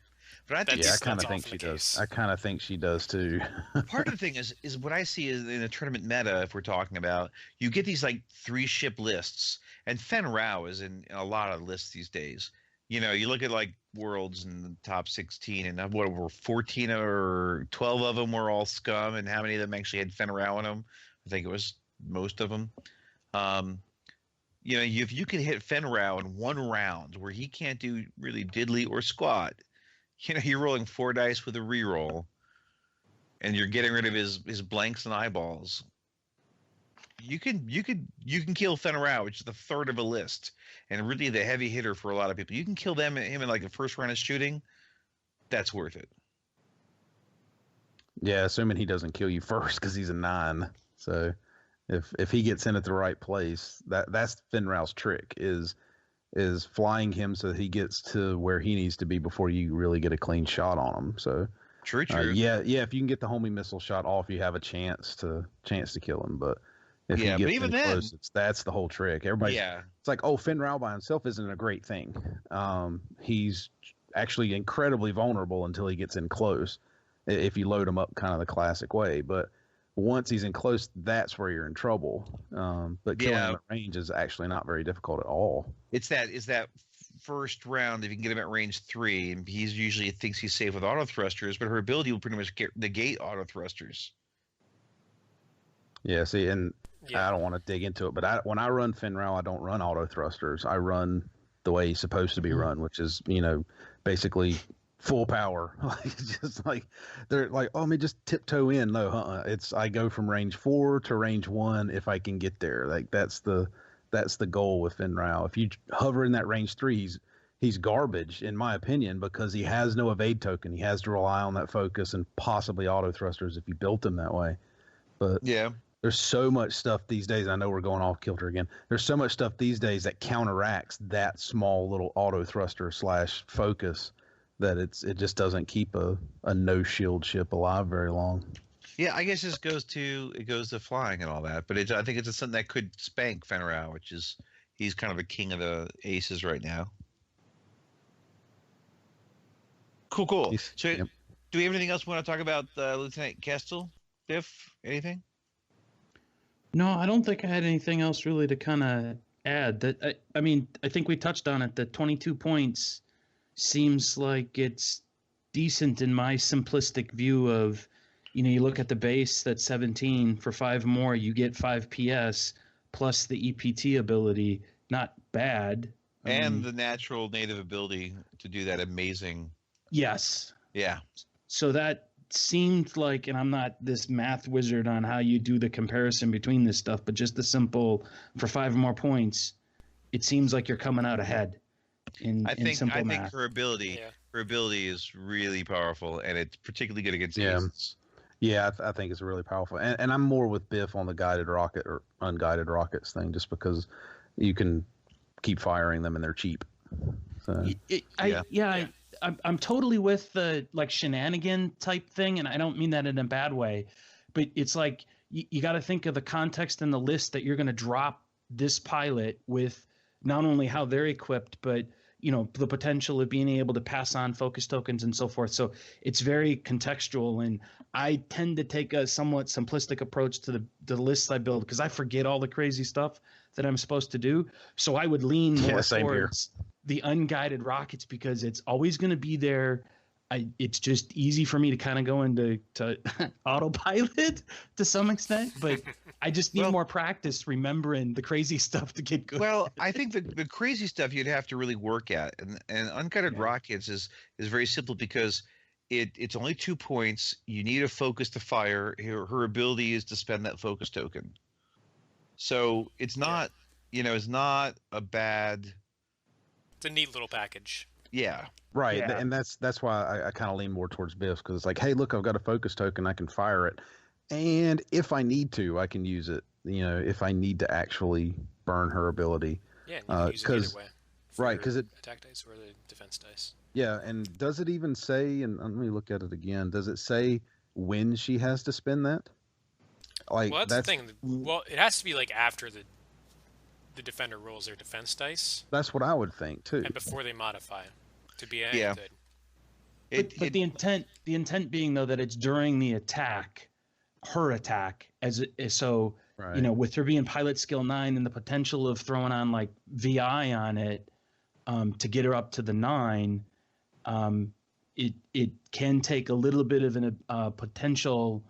but I think I kind of think she does. I kind of think she does too. Part of the thing is what I see is in the tournament meta. If we're talking about, you get these like 3 ship lists, and Fen Rao is in a lot of lists these days. You look at like worlds in the top 16, and what were 14 or 12 of them were all scum, and how many of them actually had Fen Rao in them? I think it was most of them. if you can hit Fenrau in one round where he can't do really diddly or squat, you're rolling 4 dice with a reroll, and you're getting rid of his blanks and eyeballs. You can kill Fenrau, which is the third of a list, and really the heavy hitter for a lot of people. You can kill him in like the first round of shooting. That's worth it. Yeah, assuming he doesn't kill you first because he's a 9. So if he gets in at the right place, that's Fenrau's trick is flying him so that he gets to where he needs to be before you really get a clean shot on him. So true. Yeah. If you can get the homing missile shot off, you have a chance to kill him. But if he gets but even in close, that's the whole trick. It's like, oh, Fenrau by himself isn't a great thing. He's actually incredibly vulnerable until he gets in close. If you load him up kind of the classic way, but once he's in close, that's where you're in trouble. But killing him at range is actually not very difficult at all. It's that first round, if you can get him at range 3, and he usually thinks he's safe with auto thrusters, but her ability will pretty much negate auto thrusters. Yeah, see, and I don't want to dig into it, but when I run Fenrau, I don't run auto thrusters. I run the way he's supposed to be run, which is, basically full power. Just like they're like, oh, let me just tiptoe in. No, I go from range 4 to range 1 if I can get there. Like that's the goal with Fenrau. If you hover in that range 3, he's garbage in my opinion because he has no evade token. He has to rely on that focus and possibly auto thrusters if you built him that way. But yeah, there's so much stuff these days. I know we're going off kilter again. There's so much stuff these days that counteracts that small little auto thruster / focus that it just doesn't keep a no shield ship alive very long. Yeah, I guess it goes to flying and all that, but I think it's something that could spank Fenrau, which is he's kind of a king of the aces right now. Cool. So, do we have anything else we want to talk about, Lieutenant Kestel? Biff, anything? No, I don't think I had anything else really to kind of add. That I think we touched on it. The 22 points seems like it's decent in my simplistic view of, you look at the base that's 17 for 5 more, you get 5 PS plus the EPT ability. Not bad. And the natural native ability to do that amazing. Yes. Yeah. So that seemed like, and I'm not this math wizard on how you do the comparison between this stuff, but just the simple for 5 more points, it seems like you're coming out ahead. I think her ability is really powerful, and it's particularly good against aces. Yeah, I think it's really powerful, and I'm more with Biff on the guided rocket or unguided rockets thing, just because you can keep firing them and they're cheap. So, I'm totally with the like shenanigan type thing, and I don't mean that in a bad way, but it's like you got to think of the context and the list that you're going to drop this pilot with, not only how they're equipped, but the potential of being able to pass on focus tokens and so forth. So it's very contextual, and I tend to take a somewhat simplistic approach to the lists I build because I forget all the crazy stuff that I'm supposed to do. So I would lean more towards the unguided rockets because it's always going to be there. It's just easy for me to kind of go into autopilot to some extent, but I just need more practice remembering the crazy stuff to get good. Well, I think the crazy stuff you'd have to really work at, and unguided rockets is very simple because it's only 2 points. You need a focus to fire. Her ability is to spend that focus token. So it's not, it's not a bad. It's a neat little package. Yeah. Right. Yeah. And that's why I kind of lean more towards Biff's because it's like, hey, look, I've got a focus token. I can fire it. And if I need to, I can use it, if I need to actually burn her ability. Yeah, and you can use it either way. Right, because attack dice or the defense dice. Yeah, and does it even say, and let me look at it again, does it say when she has to spend that? Like, well, that's the thing. Well, it has to be like after the defender rolls their defense dice. That's what I would think too. And before they modify to be any good. But the intent being though that it's during the attack, her attack, so right. With her being pilot skill 9 and the potential of throwing on like VI on it to get her up to the 9, it can take a little bit of a potential,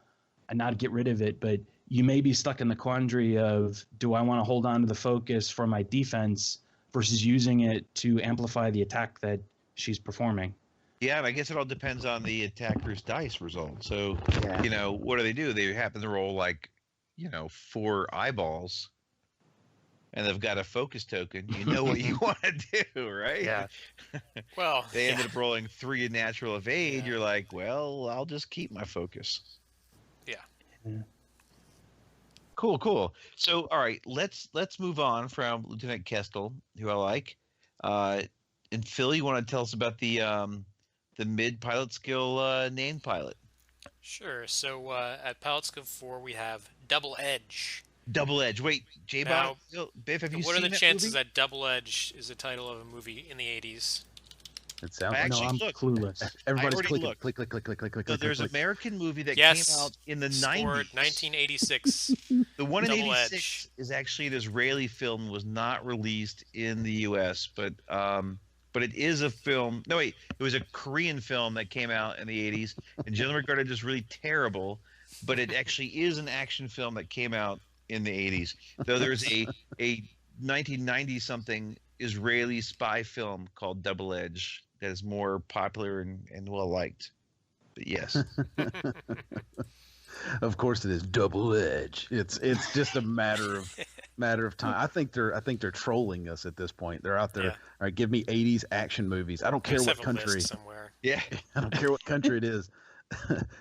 and not get rid of it, but you may be stuck in the quandary of, do I want to hold on to the focus for my defense versus using it to amplify the attack that she's performing? Yeah, and I guess it all depends on the attacker's dice result. So, Yeah. What do? They happen to roll 4 eyeballs, and they've got a focus token. You know what you want to do, right? Yeah. Well, they ended up rolling 3 natural evade. You're like, well, I'll just keep my focus. Yeah. Cool. So, all right, let's move on from Lieutenant Kestel, who I like. And Phil, you want to tell us about the mid pilot skill named pilot? Sure. So at pilot skill 4, we have Double Edge. Double Edge. Wait, J-Bot, Biff, have you seen What are the that chances movie? that Double Edge is the title of a movie in the 80s? It sounds I like actually I'm looked. clueless. everybody's already clicking, looked. click. So there's an American movie that Yes, came out in the scored 90s. 1986. The one in Double 86 Edge. is actually an Israeli film, was not released in the U.S., but it is a film. No, wait, it was a Korean film that came out in the 80s, and generally regarded as really terrible, but it actually is an action film that came out in the 80s. Though there's a 1990-something Israeli spy film called Double Edge that is more popular and well-liked. But yes. Of course it is Double Edge. It's just a matter of time. I think they're trolling us at this point. They're out there. Yeah. All right, give me 80s action movies. I don't care Just what have a list country. somewhere. Yeah. I don't care what country it is.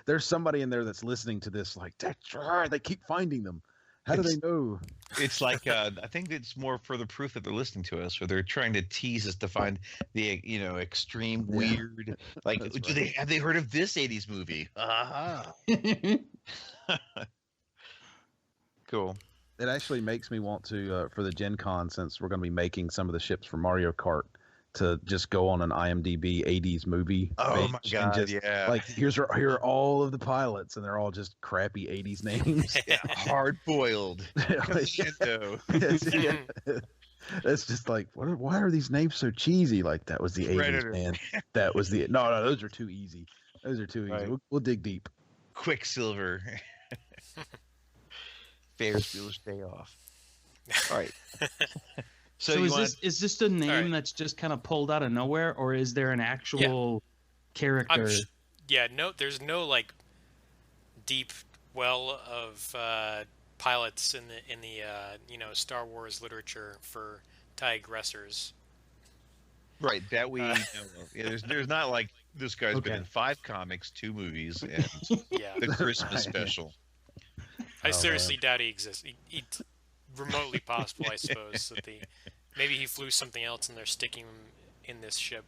There's somebody in there that's listening to this like, that's right. They keep finding them. How do they know? It's like I think it's more for the proof that they're listening to us, or they're trying to tease us to find the extreme weird. Like, have they heard of this 80s movie? Aha. Cool. It actually makes me want to, for the Gen Con, since we're going to be making some of the ships for Mario Kart, to just go on an IMDb 80s movie. Oh my page God, and just, yeah. Like, here are all of the pilots, and they're all just crappy 80s names. Yeah, hard boiled. Commando. It's just like, why are these names so cheesy? Like, that was the 80s, Predator. man. That was the no, those are too easy. Those are too easy. Right. We'll dig deep. Quicksilver. Ferris Bueller's Day Off. All right. So is this a name that's just kind of pulled out of nowhere, or is there an actual character? No, there's no deep well of pilots in the Star Wars literature for TIE Aggressors. Right, that we know of. Yeah, there's not like this guy's been in 5 comics, 2 movies, and the Christmas special. I seriously doubt he exists. It's remotely possible, I suppose, that maybe he flew something else and they're sticking him in this ship,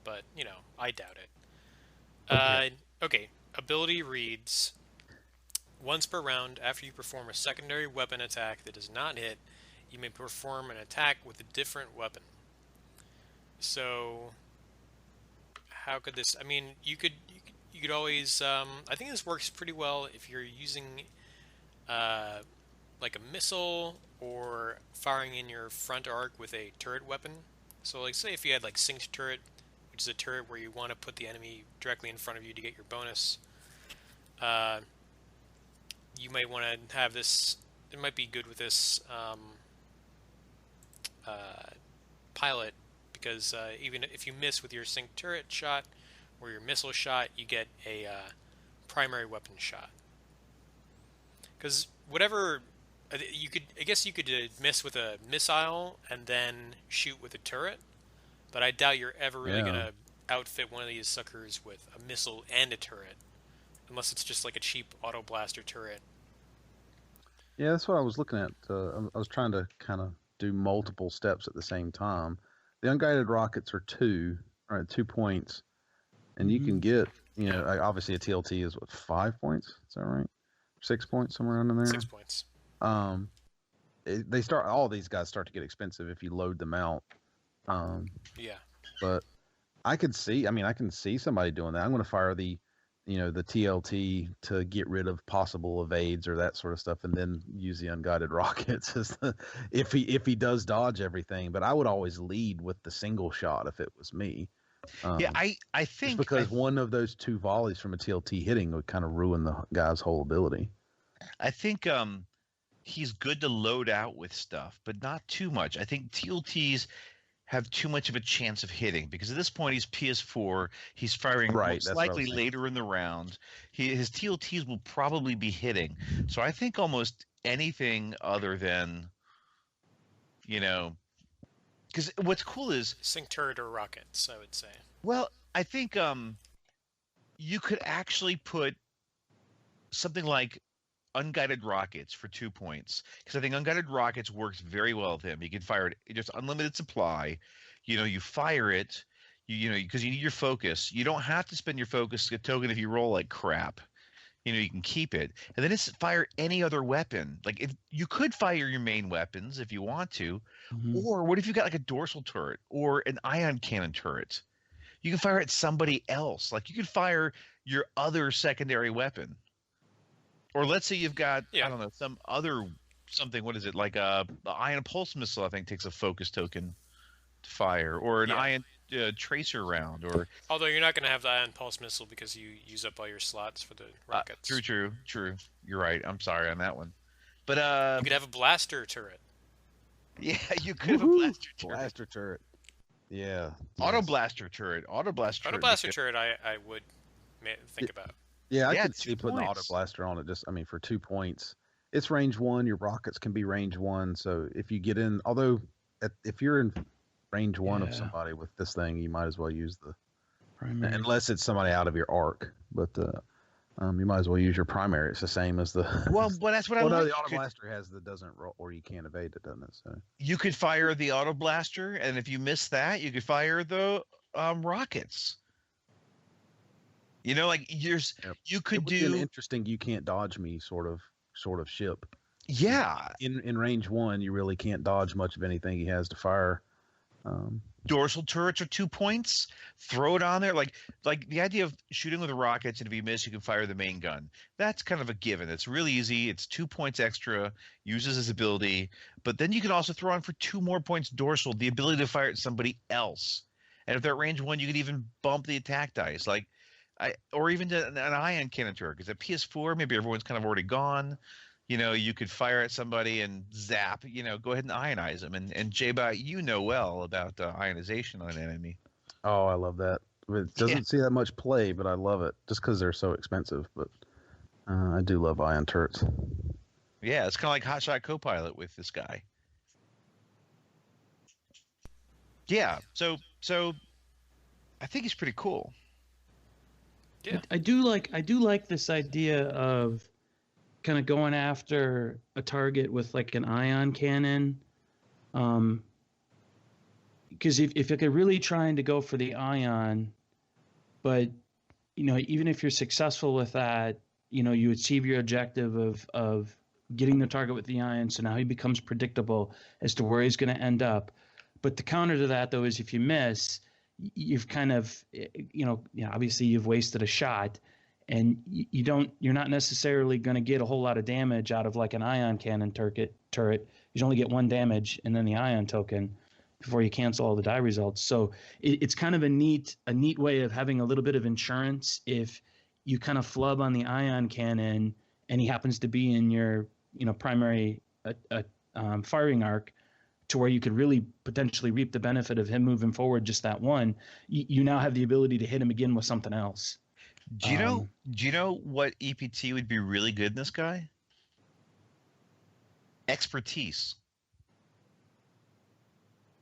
but I doubt it. Okay. Ability reads: once per round, after you perform a secondary weapon attack that does not hit, you may perform an attack with a different weapon. So, how could this? I mean, you could always. I think this works pretty well if you're using, like a missile or firing in your front arc with a turret weapon. So, say if you had synced turret, which is a turret where you want to put the enemy directly in front of you to get your bonus. You might want to have this. It might be good with this pilot, because even if you miss with your sync turret shot or your missile shot, you get a primary weapon shot. Because whatever I guess you could miss with a missile and then shoot with a turret, but I doubt you're ever really gonna outfit one of these suckers with a missile and a turret, unless it's just like a cheap auto blaster turret. Yeah, that's what I was looking at. I was trying to kind of do multiple steps at the same time. The unguided rockets are 2 points, and you can get, obviously a TLT is 5 points. Is that right? 6 points, somewhere around in there. 6 points. All these guys start to get expensive if you load them out. But I can see somebody doing that. I'm going to fire the TLT to get rid of possible evades or that sort of stuff, and then use the unguided rockets if he does dodge everything. But I would always lead with the single shot if it was me. I think just because one of those 2 volleys from a TLT hitting would kind of ruin the guy's whole ability. I think he's good to load out with stuff, but not too much. I think TLTs have too much of a chance of hitting because at this point he's PS4. He's firing most likely later in the round. His TLTs will probably be hitting. So I think almost anything other than, because what's cool is sync turret or rockets, I would say. Well, I think you could actually put something like unguided rockets for 2 points, because I think unguided rockets works very well with him. You can fire it just unlimited supply. You fire it, because you need your focus. You don't have to spend your focus token if you roll like crap. You can keep it, and then it's fire any other weapon. Like if you could fire your main weapons if you want to, or what if you got like a dorsal turret or an ion cannon turret? You can fire at somebody else. Like you could fire your other secondary weapon. Or let's say you've got, I don't know, something, what is it? Like the ion pulse missile, I think, takes a focus token to fire. Or an ion tracer round. Although you're not going to have the ion pulse missile because you use up all your slots for the rockets. True. You're right. I'm sorry on that one. But you could have a blaster turret. Yeah, you could have a blaster turret. Blaster turret. Yeah. Auto blaster turret. Auto blaster turret I would think about. Yeah, I could see putting the auto blaster on it. For 2 points, it's range 1. Your rockets can be range 1. So if you get in, although if you're in range 1 of somebody with this thing, you might as well use the primary, unless it's somebody out of your arc. But you might as well use your primary. It's the same as the. Well, that's what I like. No, the auto blaster has the doesn't roll, or you can't evade it, doesn't it? So you could fire the auto blaster, and if you miss that, you could fire the rockets. You could do an interesting. You can't dodge me sort of ship. Yeah. In range 1, you really can't dodge much of anything he has to fire. Dorsal turrets are 2 points. Throw it on there, like the idea of shooting with the rockets, and if you miss, you can fire the main gun. That's kind of a given. It's really easy. It's 2 points extra. Uses his ability, but then you can also throw on for 2 more points dorsal, the ability to fire at somebody else. And if they're at range 1, you could even bump the attack dice, or even an ion cannon turret. Because at PS4, maybe everyone's kind of already gone. You could fire at somebody and zap. Go ahead and ionize them. And J-Bot, well about ionization on an enemy. Oh, I love that. It doesn't see that much play, but I love it just because they're so expensive. But I do love ion turrets. Yeah, it's kind of like Hotshot Copilot with this guy. Yeah, so I think he's pretty cool. Yeah, I do like this idea of kind of going after a target with like an ion cannon, because if you're really trying to go for the ion, but even if you're successful with that, you achieve your objective of getting the target with the ion, so now he becomes predictable as to where he's going to end up. But the counter to that, though, is if you miss, you've kind of, obviously you've wasted a shot, and you're not necessarily going to get a whole lot of damage out of like an ion cannon turret. You only get 1 damage and then the ion token before you cancel all the die results. So it's kind of a neat way of having a little bit of insurance if you kind of flub on the ion cannon and he happens to be in your primary firing arc, to where you could really potentially reap the benefit of him moving forward just that one. You now have the ability to hit him again with something else. Do you know what EPT would be really good in this guy? Expertise.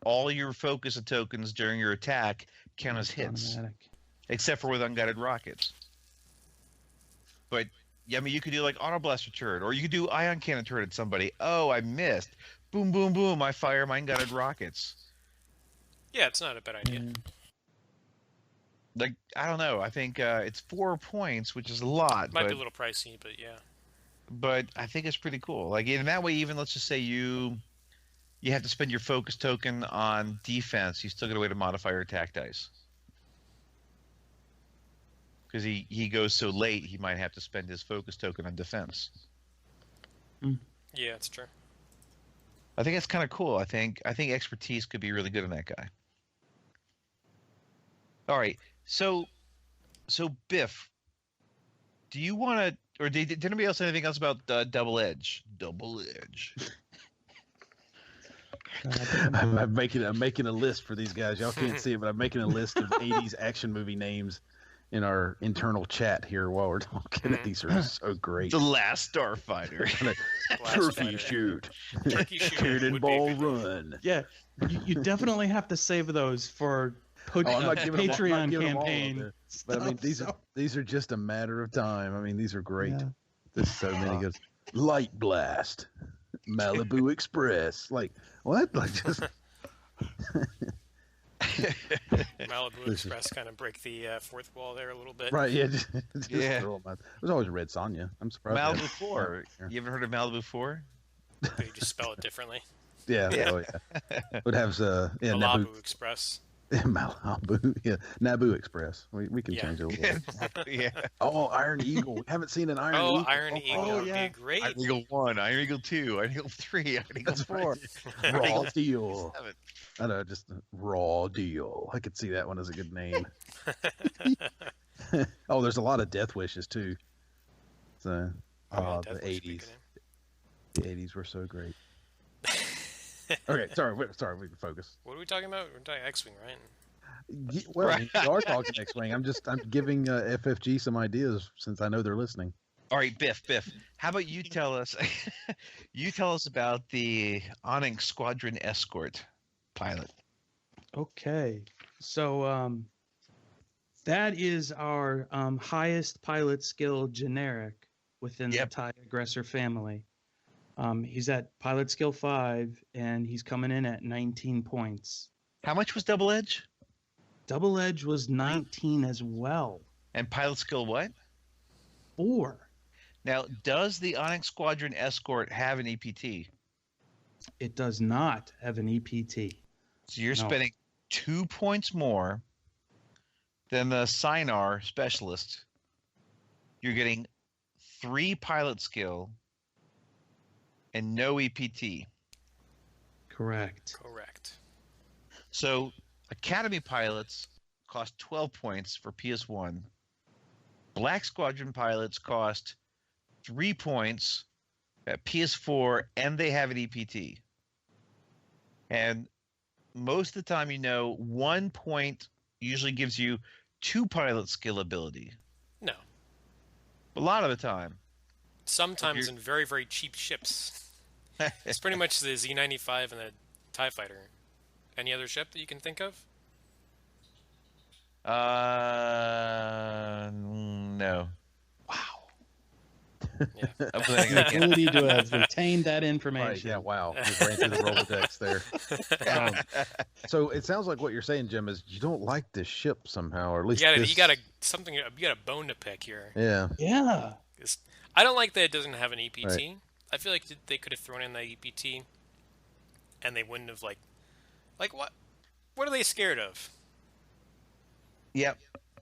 All your focus tokens during your attack count as hits, automatic. Except for with unguided rockets. But you could do like auto blaster turret, or you could do ion cannon turret at somebody. Oh, I missed. Boom, boom, boom. I fire my unguided rockets. Yeah, it's not a bad idea. I don't know. I think it's 4 points, which is a lot. Might be a little pricey, but yeah. But I think it's pretty cool. In that way, even let's just say you have to spend your focus token on defense, you still get a way to modify your attack dice. Because he goes so late, he might have to spend his focus token on defense. Yeah, that's true. I think that's kind of cool. I think expertise could be really good in that guy. All right, so Biff, do you want to Or did anybody else say anything else about Double Edge? Double Edge. I'm making a list for these guys. Y'all can't see it, but I'm making a list of 80s action movie names in our internal chat here while we're talking. These are so great. The Last Starfighter. Turkey shoot. Cannonball run. Yeah, you definitely have to save those for Patreon campaign. But I mean, these are just a matter of time. I mean, these are great. Yeah. There's so many good. Light Blast, Malibu Express. Like what? Like just. Malibu Express kind of break the fourth wall there a little bit. Right, yeah. Just throw them out. There's always Red Sonja. I'm surprised. Malibu 4. You ever heard of Malibu 4? But you just spell it differently. Yeah. Oh, yeah. It has Malibu Express. Malibu, yeah, Naboo Express. We can change it a little bit. Yeah. Oh, Iron Eagle. We haven't seen an Iron Eagle. Iron Eagle would be great. Iron Eagle 1, Iron Eagle 2, Iron Eagle 3, Iron Eagle 4. Raw Deal. I know, just Raw Deal. I could see that one as a good name. Oh, there's a lot of Death Wishes too. So, the 80s. The 80s were so great. Okay, sorry, we can focus. What are we talking about? We're talking X-Wing, right? Well, we are talking X-Wing. I'm giving FFG some ideas since I know they're listening. All right, Biff. How about you tell us? You tell us about the Onyx Squadron Escort pilot. Okay, so that is our highest pilot skill generic within the TIE Aggressor family. He's at pilot skill 5, and he's coming in at 19 points. How much was Double Edge? Double Edge was 19 as well. And pilot skill what? 4. Now, does the Onyx Squadron Escort have an EPT? It does not have an EPT. So you're spending 2 points more than the Sienar Specialist. You're getting 3 pilot skill and no EPT. Correct. So Academy pilots cost 12 points for PS1. Black Squadron pilots cost 3 points at PS4, and they have an EPT. And most of the time, 1 point usually gives you 2 pilot skill ability. No. A lot of the time. Sometimes in very, very cheap ships. It's pretty much the Z-95 and the TIE Fighter. Any other ship that you can think of? No. Yeah. The ability to have retained that information. Right, yeah, wow. We ran through the Rolodex there. So it sounds like what you're saying, Jim, is you don't like this ship somehow, or at least you got a bone to pick here. Yeah. Yeah. I don't like that it doesn't have an EPT. Right. I feel like they could have thrown in the EPT, and they wouldn't have like what? What are they scared of? Yep.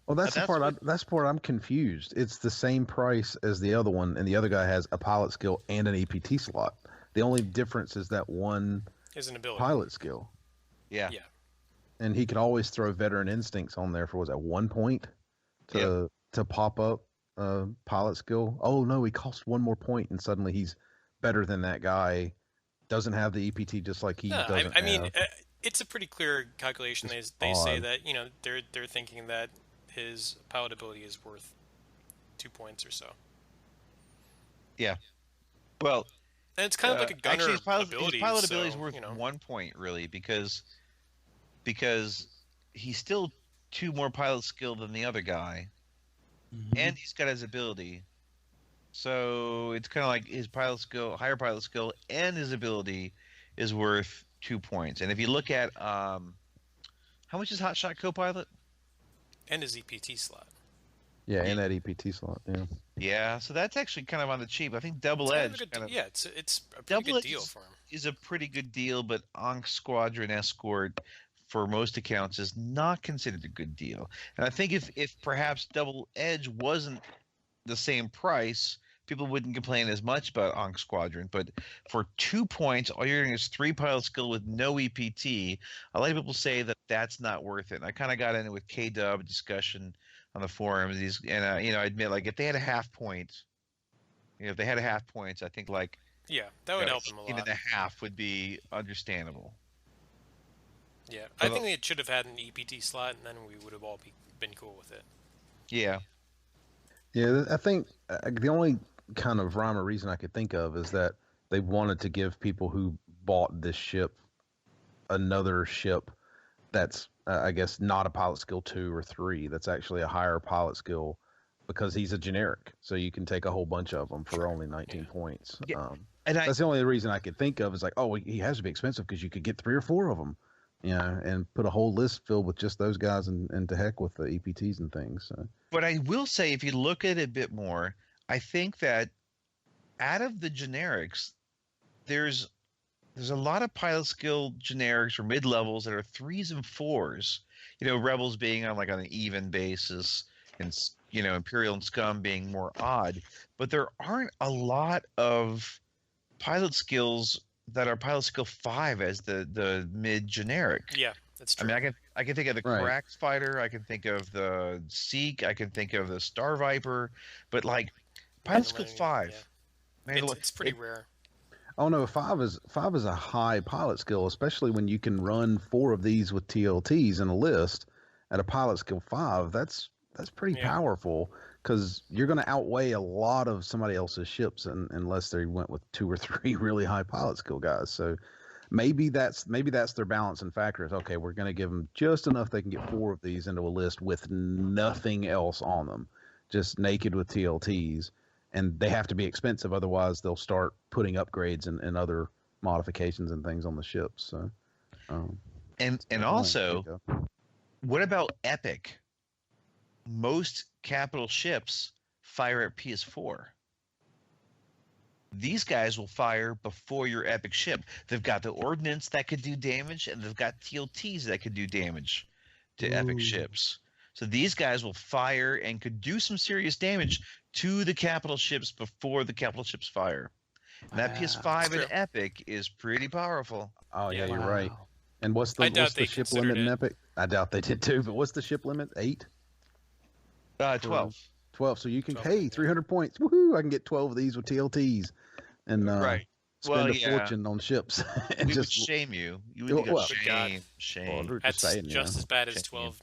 Well, that's the part. That's the part I'm confused. It's the same price as the other one, and the other guy has a pilot skill and an EPT slot. The only difference is that one is an ability. Pilot skill. Yeah. And he could always throw Veteran Instincts on there for 1 point to pop up pilot skill. Oh no, he costs 1 more point, and suddenly he's better than that guy. Doesn't have the EPT just like he doesn't. I mean, it's a pretty clear calculation. They say that they're thinking that his pilot ability is worth 2 points or so. Yeah. Well, and it's kind of like a gunner his pilot ability. His ability is worth 1 point, really, because he's still 2 more pilot skill than the other guy, and he's got his ability. So it's kind of like his pilot skill, higher pilot skill, and his ability is worth 2 points. And if you look at how much is Hotshot Co-Pilot? And his EPT slot. Yeah, and that EPT slot. Yeah. Yeah, so that's actually kind of on the cheap. I think Double Edge. It's a pretty good deal for him. Is a pretty good deal, but Ankh Squadron Escort, for most accounts, is not considered a good deal. And I think if perhaps Double Edge wasn't the same price, people wouldn't complain as much about Ankh Squadron. But for 2 points, all you're getting is 3 pilot skill with no EPT. A lot of people say that that's not worth it. And I kind of got into with K-Dub discussion on the forums. I admit, like, if they had a half point If they had a half points, I think like Yeah, that would help them a 18 lot. and a half would be understandable. Yeah, I think it should have had an EPT slot, and then we would have all been cool with it. Yeah. Yeah, I think the only kind of rhyme or reason I could think of is that they wanted to give people who bought this ship another ship that's, I guess, not a pilot skill 2 or 3. That's actually a higher pilot skill because he's a generic. So you can take a whole bunch of them for only 19 points. Yeah. That's the only reason I could think of is like, oh, he has to be expensive because you could get 3 or 4 of them, and put a whole list filled with just those guys and to heck with the EPTs and things. So. But I will say, if you look at it a bit more, I think that out of the generics, there's a lot of pilot skill generics or mid levels that are 3s and 4s. Rebels being on an even basis, and Imperial and Scum being more odd. But there aren't a lot of pilot skills that are pilot skill 5 as the mid generic. Yeah, that's true. I mean, I can think of the Carax fighter, I can think of the Seek, I can think of the Star Viper, but pilot skill 5. Yeah. It's pretty rare. Oh no, 5 is a high pilot skill, especially when you can run 4 of these with TLTs in a list at a pilot skill 5. That's pretty powerful because you're going to outweigh a lot of somebody else's ships unless they went with 2 or 3 really high pilot skill guys. So maybe that's their balancing factor is, okay, we're going to give them just enough they can get 4 of these into a list with nothing else on them, just naked with TLTs. And they have to be expensive, otherwise they'll start putting upgrades and other modifications and things on the ships. So, and also, what about Epic? Most capital ships fire at PS4. These guys will fire before your Epic ship. They've got the ordnance that could do damage, and they've got TLTs that could do damage to Epic ships. So these guys will fire and could do some serious damage to the capital ships before the capital ships fire. And that PS5 in Epic is pretty powerful. Oh yeah, you're right. And what's the ship limit in Epic? I doubt they did too, but what's the ship limit? 8? 12. 12. So you can, 300 points. Woohoo! I can get 12 of these with TLTs and spend a fortune on ships. And we would shame you. You would go shame. Well, that's just as bad as 12,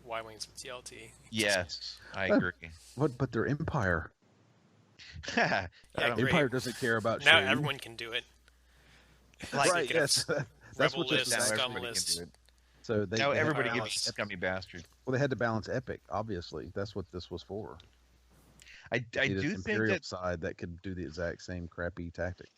Y-Wings with TLT. Yes, I agree. But they're Empire. Empire doesn't care about now shame. everyone can do it. Right, yes. That's Rebel what list, Scum list. So now everybody can be a scummy bastard. Well, they had to balance Epic, obviously. That's what this was for. I do think Imperial that side that could do the exact same crappy tactic.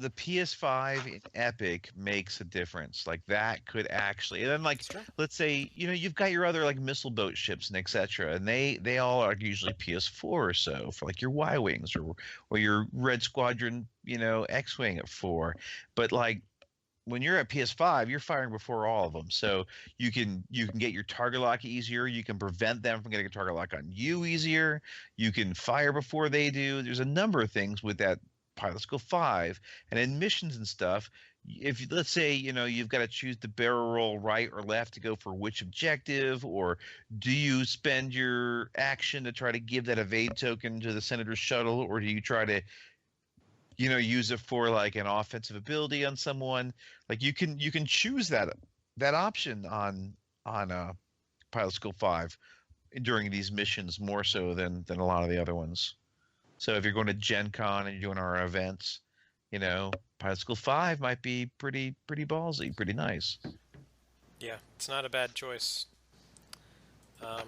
The PS5 in Epic makes a difference. That could actually, and then let's say you've got your other missile boat ships and etc. And they all are usually PS4 or so for your Y-wings or your Red Squadron X-wing at 4. But when you're at PS5, you're firing before all of them, so you can get your target lock easier. You can prevent them from getting a target lock on you easier. You can fire before they do. There's a number of things with that pilot skill 5, and in missions and stuff. If let's say you've got to choose the barrel roll right or left to go for which objective, or do you spend your action to try to give that evade token to the Senator's shuttle, or do you try to use it for an offensive ability on someone? You can choose that option on pilot skill 5 during these missions more so than a lot of the other ones. So if you're going to Gen Con and you're doing our events, pilot skill 5 might be pretty ballsy, pretty nice. Yeah, it's not a bad choice. I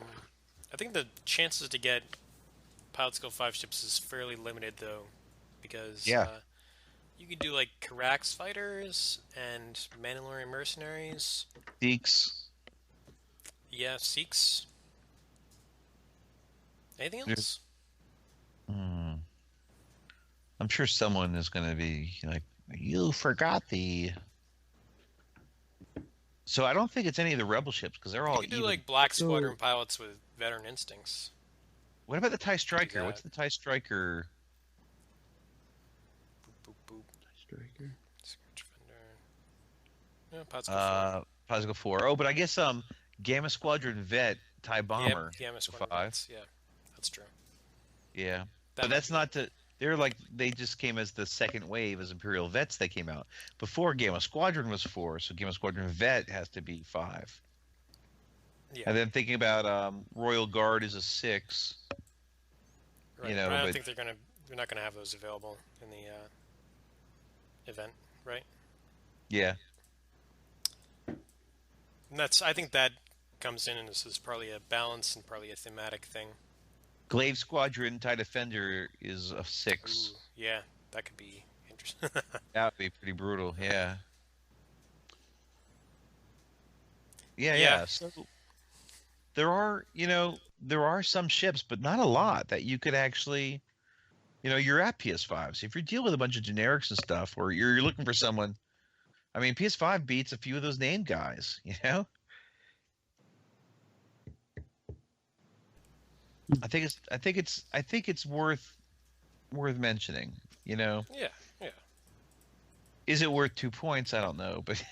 think the chances to get pilot skill 5 ships is fairly limited though, because you could do Carax fighters and Mandalorian mercenaries. Seeks. Yeah, Seeks. Anything else? I'm sure someone is going to be you forgot the. So I don't think it's any of the Rebel ships because they're all. You could do Black Squadron pilots with veteran instincts. What about the TIE Striker? What's the TIE Striker? Boop, boop, boop. TIE Striker. Search Defender. No, Positive 4. Oh, but I guess Gamma Squadron Vet TIE Bomber. Yep, Gamma Squadron 5. Vets. Yeah, that's true. Yeah, but that's not to They're like they just came as the second wave as Imperial Vets. They came out before Gamma Squadron was 4, so Gamma Squadron Vet has to be 5. Yeah. And then thinking about Royal Guard is a 6. Right. You know, but I don't but think they're not gonna have those available in the event, right? yeah. And I think that comes in, and this is partly a balance and partly a thematic thing. Glaive Squadron TIE Defender is a 6. Ooh, yeah, that could be interesting. That would be pretty brutal. Yeah. Yeah. Yeah. So there are some ships, but not a lot that you could actually, you're at PS5s. If you're dealing with a bunch of generics and stuff, or you're looking for someone, I mean, PS5 beats a few of those name guys, I think it's worth mentioning, Yeah. Is it worth 2 points? I don't know, but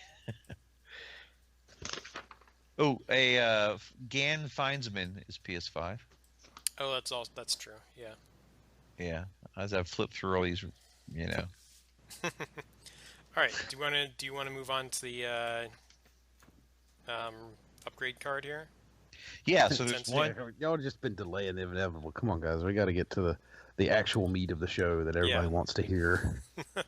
oh, a Gan Feinsman is PS5. Oh, that's true. Yeah. Yeah, as I flip through all these, All right. Do you want to move on to the upgrade card here? Yeah. So there's one. Y'all just been delaying the inevitable. Come on, guys. We got to get to the actual meat of the show that everybody wants to hear. I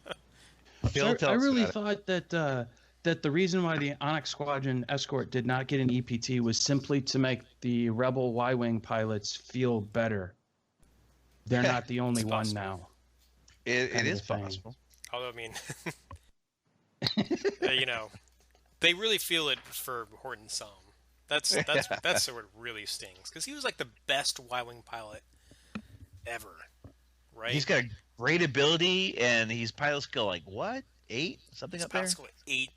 really thought that that the reason why the Onyx Squadron Escort did not get an EPT was simply to make the Rebel Y-Wing pilots feel better. They're not the only one now. It is possible. Although, I mean, they really feel it for Horton Som. That's what really stings, because he was like the best Y-Wing pilot ever, right? He's got great ability, and he's pilot skill like what? 8? Something His up there? pilot skill 8.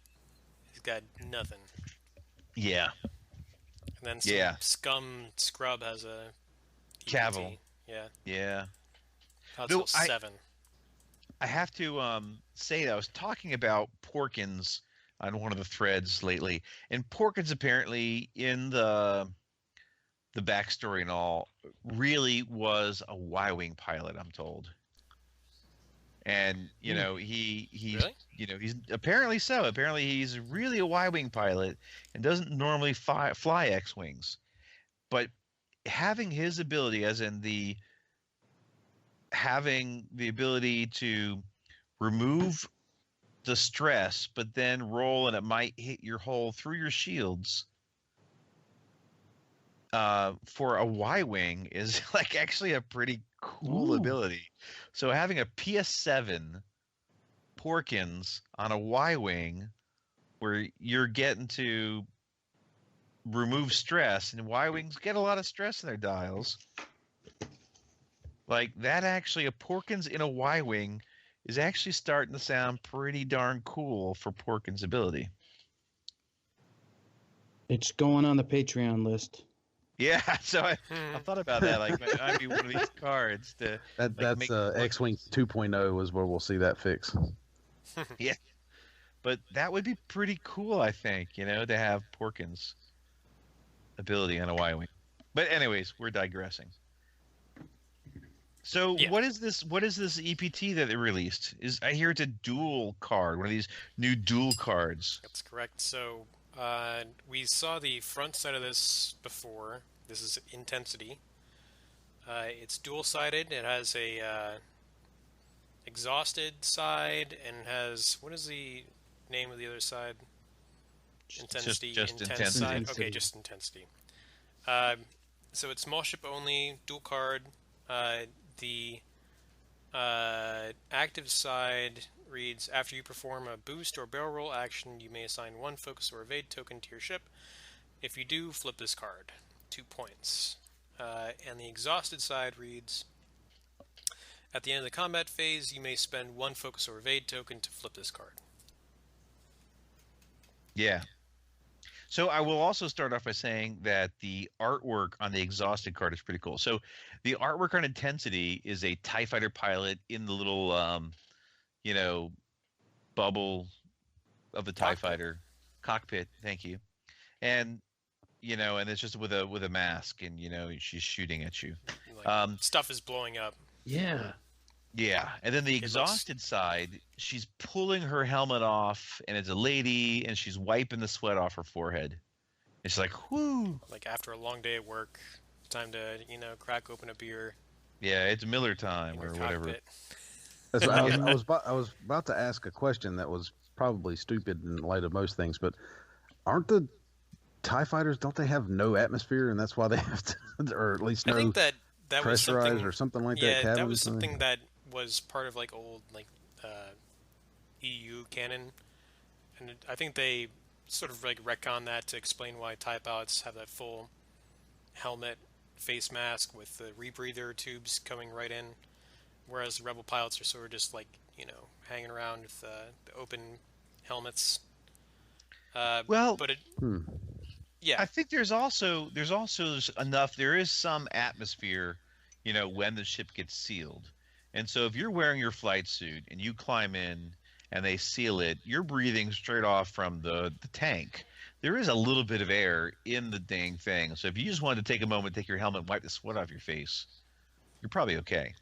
He's got nothing. Yeah. And then some scum scrub has a EPT. Cavill. Yeah. Yeah. Pilot No, skill 7. I have to say that I was talking about Porkins on one of the threads lately, and Porkins apparently in the backstory and all really was a Y-Wing pilot, I'm told. And he's Really? He's apparently so. Apparently he's really a Y-Wing pilot and doesn't normally fly X-Wings. But having his ability, as in having the ability to remove the stress, but then roll and it might hit your hull through your shields, for a Y-Wing is like actually a pretty cool ability. So having a PS7 Porkins on a Y-Wing where you're getting to remove stress, and Y-Wings get a lot of stress in their dials. Like that, actually, a Porkins in a Y-Wing is actually starting to sound pretty darn cool for Porkins' ability. It's going on the Patreon list. Yeah, so I thought about that. Like, I'd be one of these cards to. That's X-Wing 2.0 is where we'll see that fix. Yeah, but that would be pretty cool, I think. To have Porkins' ability on a Y-Wing. But anyways, we're digressing. So what is this EPT that they released? I hear it's a dual card, one of these new dual cards. That's correct. So we saw the front side of this before. This is Intensity. It's dual-sided. It has a exhausted side and has, what is the name of the other side? Intensity. Just Intense side. Intensity. Okay, just Intensity. So it's small ship only, dual card. The active side reads, after you perform a boost or barrel roll action, you may assign 1 focus or evade token to your ship. If you do, flip this card. 2 points. And the exhausted side reads, at the end of the combat phase, you may spend 1 focus or evade token to flip this card. Yeah. So I will also start off by saying that the artwork on the exhausted card is pretty cool. So the artwork on Intensity is a TIE fighter pilot in the little, bubble of the TIE fighter cockpit. Thank you. And and it's just with a mask, and she's shooting at you. Like, stuff is blowing up. Yeah. Yeah, and then the exhausted side, she's pulling her helmet off, and it's a lady, and she's wiping the sweat off her forehead. It's like, whoo! Like after a long day at work, time to crack open a beer. Yeah, it's Miller time or whatever. That's what I was about to ask a question that was probably stupid in light of most things, but aren't the TIE fighters, don't they have no atmosphere, and that's why they have to, or at least no I think that was pressurized or something like that? Yeah, that was something that was part of like old EU canon, and I think they sort of like retcon that to explain why TIE pilots have that full helmet, face mask with the rebreather tubes coming right in, whereas the Rebel pilots are sort of just like hanging around with the open helmets. Yeah, I think there's also enough. There is some atmosphere, when the ship gets sealed, and so if you're wearing your flight suit and you climb in and they seal it, you're breathing straight off from the tank. There is a little bit of air in the dang thing. So if you just wanted to take a moment, take your helmet, and wipe the sweat off your face, you're probably okay.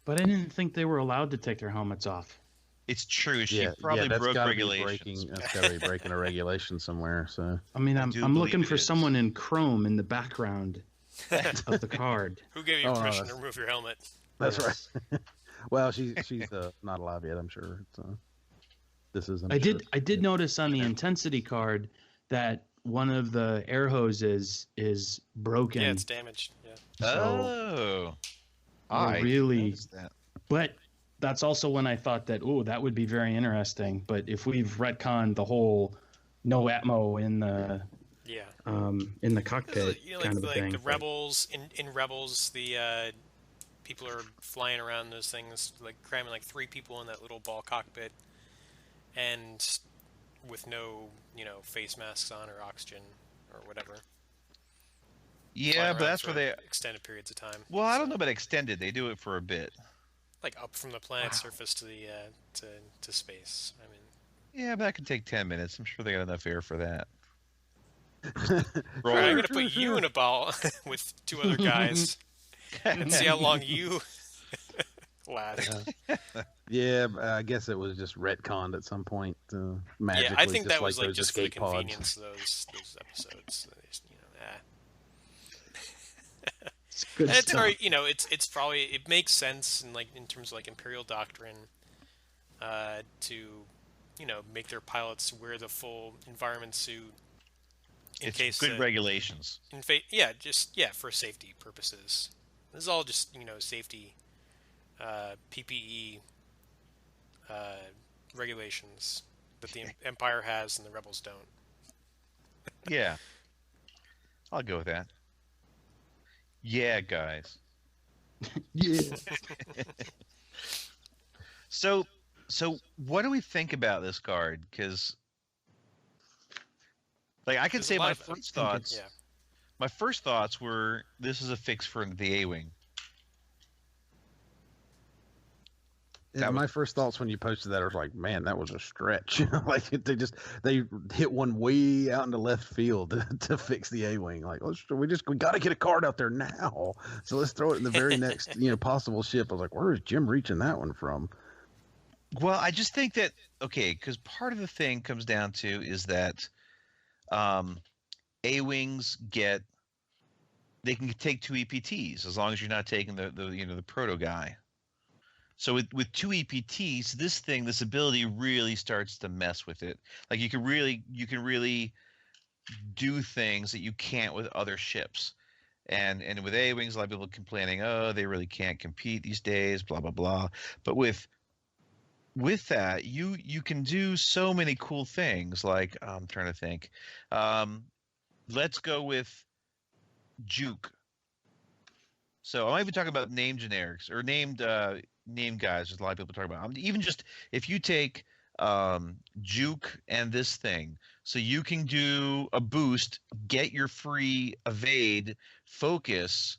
But I didn't think they were allowed to take their helmets off. It's true. She probably broke regulations. That's got to be breaking a regulation somewhere. So I mean, I'm looking for someone in chrome in the background of the card. Who gave you permission to remove your helmet? That's right. Well, she's not alive yet, I'm sure. This is. I did notice on the intensity card that one of the air hoses is broken. Yeah, it's damaged. Yeah. So, I really. noticed that. But that's also when I thought that that would be very interesting. But if we've retconned the whole no atmo in the cockpit kind of a thing, the Rebels in Rebels, the people are flying around those things, like cramming like 3 people in that little ball cockpit, and with no face masks on or oxygen or whatever. Yeah, but that's where they extended periods of time. Well, I don't know about extended. They do it for a bit. Like up from the planet's surface to the to space. I mean. Yeah, but that could take 10 minutes. I'm sure they got enough air for that. I'm gonna put you in a ball with 2 other guys and see how long you last. Yeah, I guess it was just retconned at some point. Magically, yeah, I think just that like was like those just for the escape pods. convenience of those episodes. It's good and it's stuff. very, it's probably, it makes sense in terms of like Imperial doctrine to make their pilots wear the full environment suit in It's case good regulations. For safety purposes. This is all just safety PPE regulations that the Empire has and the Rebels don't. Yeah, I'll go with that. Yeah, guys. Yeah. So what do we think about this card? Because, like, I can say my first thoughts. Yeah. My first thoughts were this is a fix for the A-wing. Yeah, my first thoughts when you posted that, I was like, man, that was a stretch. Like they hit one way out into left field to fix the A-wing. Like, we got to get a card out there now. So let's throw it in the very next possible ship. I was like, where is Jim reaching that one from? Well, I just think that because part of the thing comes down to is that A-wings they can take 2 EPTs as long as you're not taking the proto guy. So with 2 EPTs, this ability really starts to mess with it. Like you can really do things that you can't with other ships. And with A-wings, a lot of people complaining, oh, they really can't compete these days, blah blah blah. But with that, you can do so many cool things. Like I'm trying to think. Let's go with Juke. So I'm even talking about name generics or named guys. There's a lot of people talking about. Even just if you take Juke and this thing, so you can do a boost, get your free evade, focus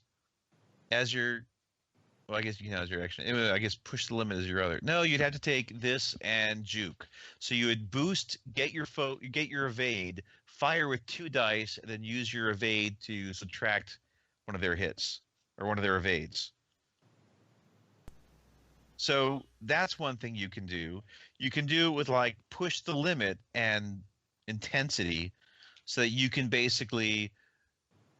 as your. Well, I guess as your action. Anyway, I guess push the limit as your other. No, you'd have to take this and Juke. So you would boost, get your evade, fire with 2 dice, and then use your evade to subtract one of their hits or one of their evades. So that's one thing you can do. You can do it with like push the limit and intensity, so that you can basically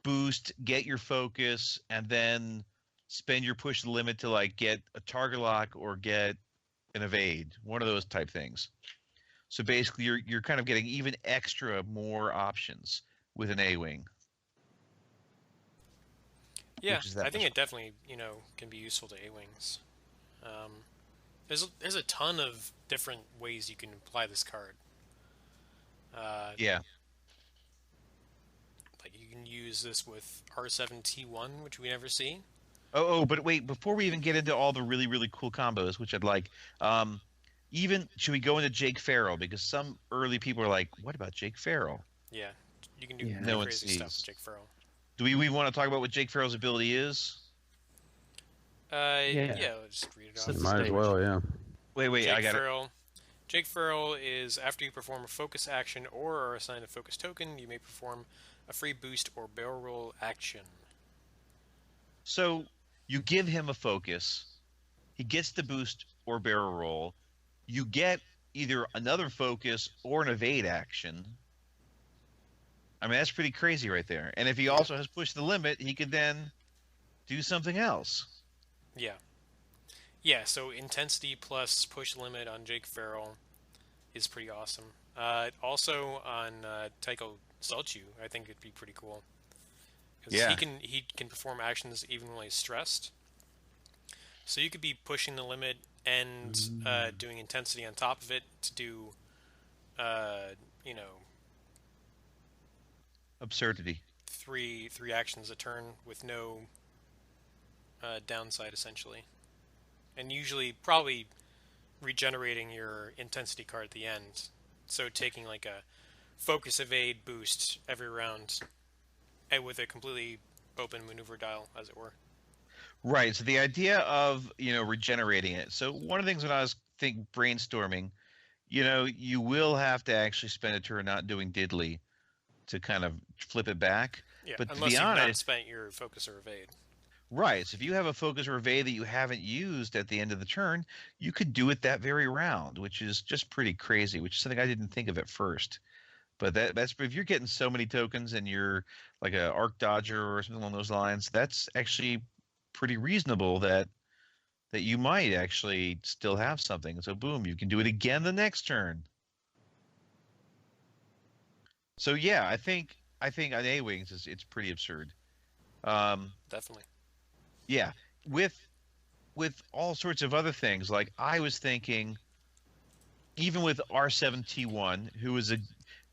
boost, get your focus, and then spend your push the limit to like get a target lock or get an evade, one of those type things. So basically, you're kind of getting even extra more options with an A-wing. Yeah, I think it definitely can be useful to A-wings. There's a ton of different ways you can apply this card. Yeah. Like you can use this with R7T1, which we never see. But wait, before we even get into all the really, really cool combos, which I'd like, even should we go into Jake Farrell? Because some early people are like, what about Jake Farrell? Yeah, you can do no crazy stuff with Jake Farrell. Do we want to talk about what Jake Farrell's ability is? Yeah, let's just read it off. Might as well, yeah. Wait, Jake I got it. Jake Farrell is after you perform a focus action or are assigned a focus token, you may perform a free boost or barrel roll action. So you give him a focus, he gets the boost or barrel roll, you get either another focus or an evade action. I mean, that's pretty crazy right there. And if he also has pushed the limit, he could then do something else. Yeah. Yeah, so intensity plus push limit on Jake Farrell is pretty awesome. Also on Tycho Selchu, I think it'd be pretty cool. Because he can perform actions even when he's stressed. So you could be pushing the limit and doing intensity on top of it to do, absurdity. Three actions a turn with no downside, essentially. And usually probably regenerating your intensity card at the end. So taking like a focus evade boost every round and with a completely open maneuver dial, as it were. Right. So the idea of, regenerating it. So one of the things when I was brainstorming, you will have to actually spend a turn not doing diddly to kind of flip it back. Yeah, but unless to be honest, you've not spent your focus or evade. Right. So if you have a focus or evade that you haven't used at the end of the turn, you could do it that very round, which is just pretty crazy, which is something I didn't think of at first. But that's if you're getting so many tokens and you're like a arc dodger or something along those lines, that's actually pretty reasonable that you might actually still have something. So boom, you can do it again the next turn. So yeah, I think on A-Wings it's pretty absurd. Definitely. Yeah, with all sorts of other things. Like I was thinking, even with R7T1,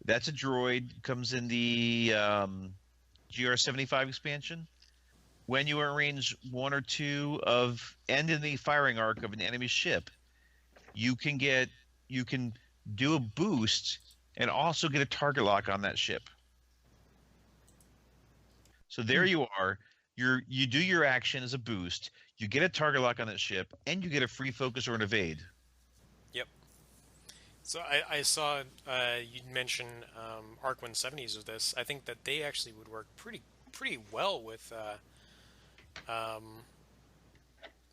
that's a droid, comes in the GR75 expansion. When you are in range 1 or 2 of end in the firing arc of an enemy ship, you can do a boost and also get a target lock on that ship. So there you are. You do your action as a boost, you get a target lock on that ship, and you get a free focus or an evade. Yep. So I saw you mention Arc 170s with this. I think that they actually would work pretty well with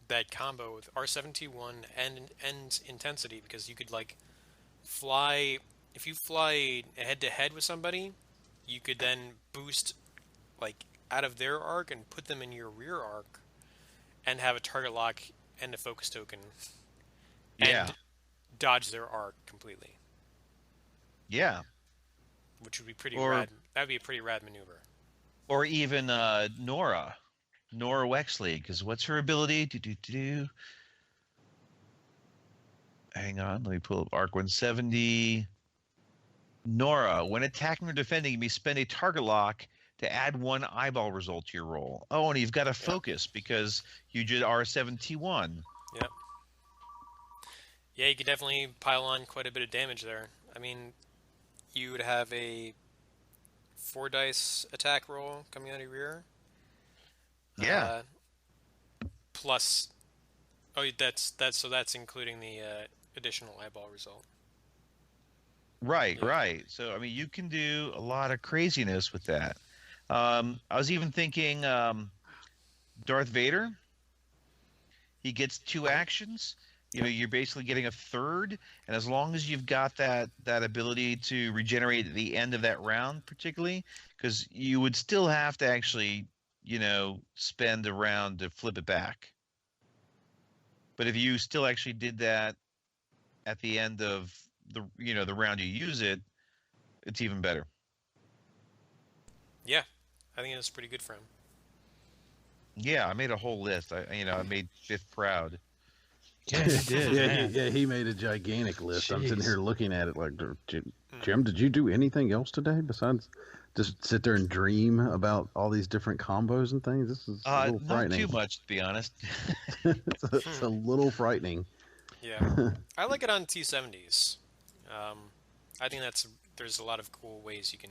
that combo with R7T1 and intensity, because you could like fly. If you fly head to head with somebody, you could then boost like out of their arc and put them in your rear arc and have a target lock and a focus token and dodge their arc completely. Yeah. Which would be pretty rad. That would be a pretty rad maneuver. Or even Nora Wexley, because what's her ability? Hang on, let me pull up Arc 170. Nora, when attacking or defending, you may spend a target lock to add 1 eyeball result to your roll. Oh, and you've got to focus because you did R7T1. Yep. Yeah, you could definitely pile on quite a bit of damage there. I mean, you would have a 4 dice attack roll coming out of your rear. Yeah. Plus, that's including the additional eyeball result. Right. So I mean, you can do a lot of craziness with that. I was even thinking Darth Vader. he gets 2 actions. You're basically getting a third, and as long as you've got that ability to regenerate at the end of that round, particularly, because you would still have to actually, spend a round to flip it back. But if you still actually did that at the end of the round you use it, it's even better. Yeah, I think it's pretty good for him. Yeah, I made a whole list. I made Fifth proud. Yeah, you did. yeah, he made a gigantic list. Jeez. I'm sitting here looking at it like, Jim, did you do anything else today besides just sit there and dream about all these different combos and things? This is a little frightening. Not too much, to be honest. it's a little frightening. Yeah, I like it on T70s. I think there's a lot of cool ways you can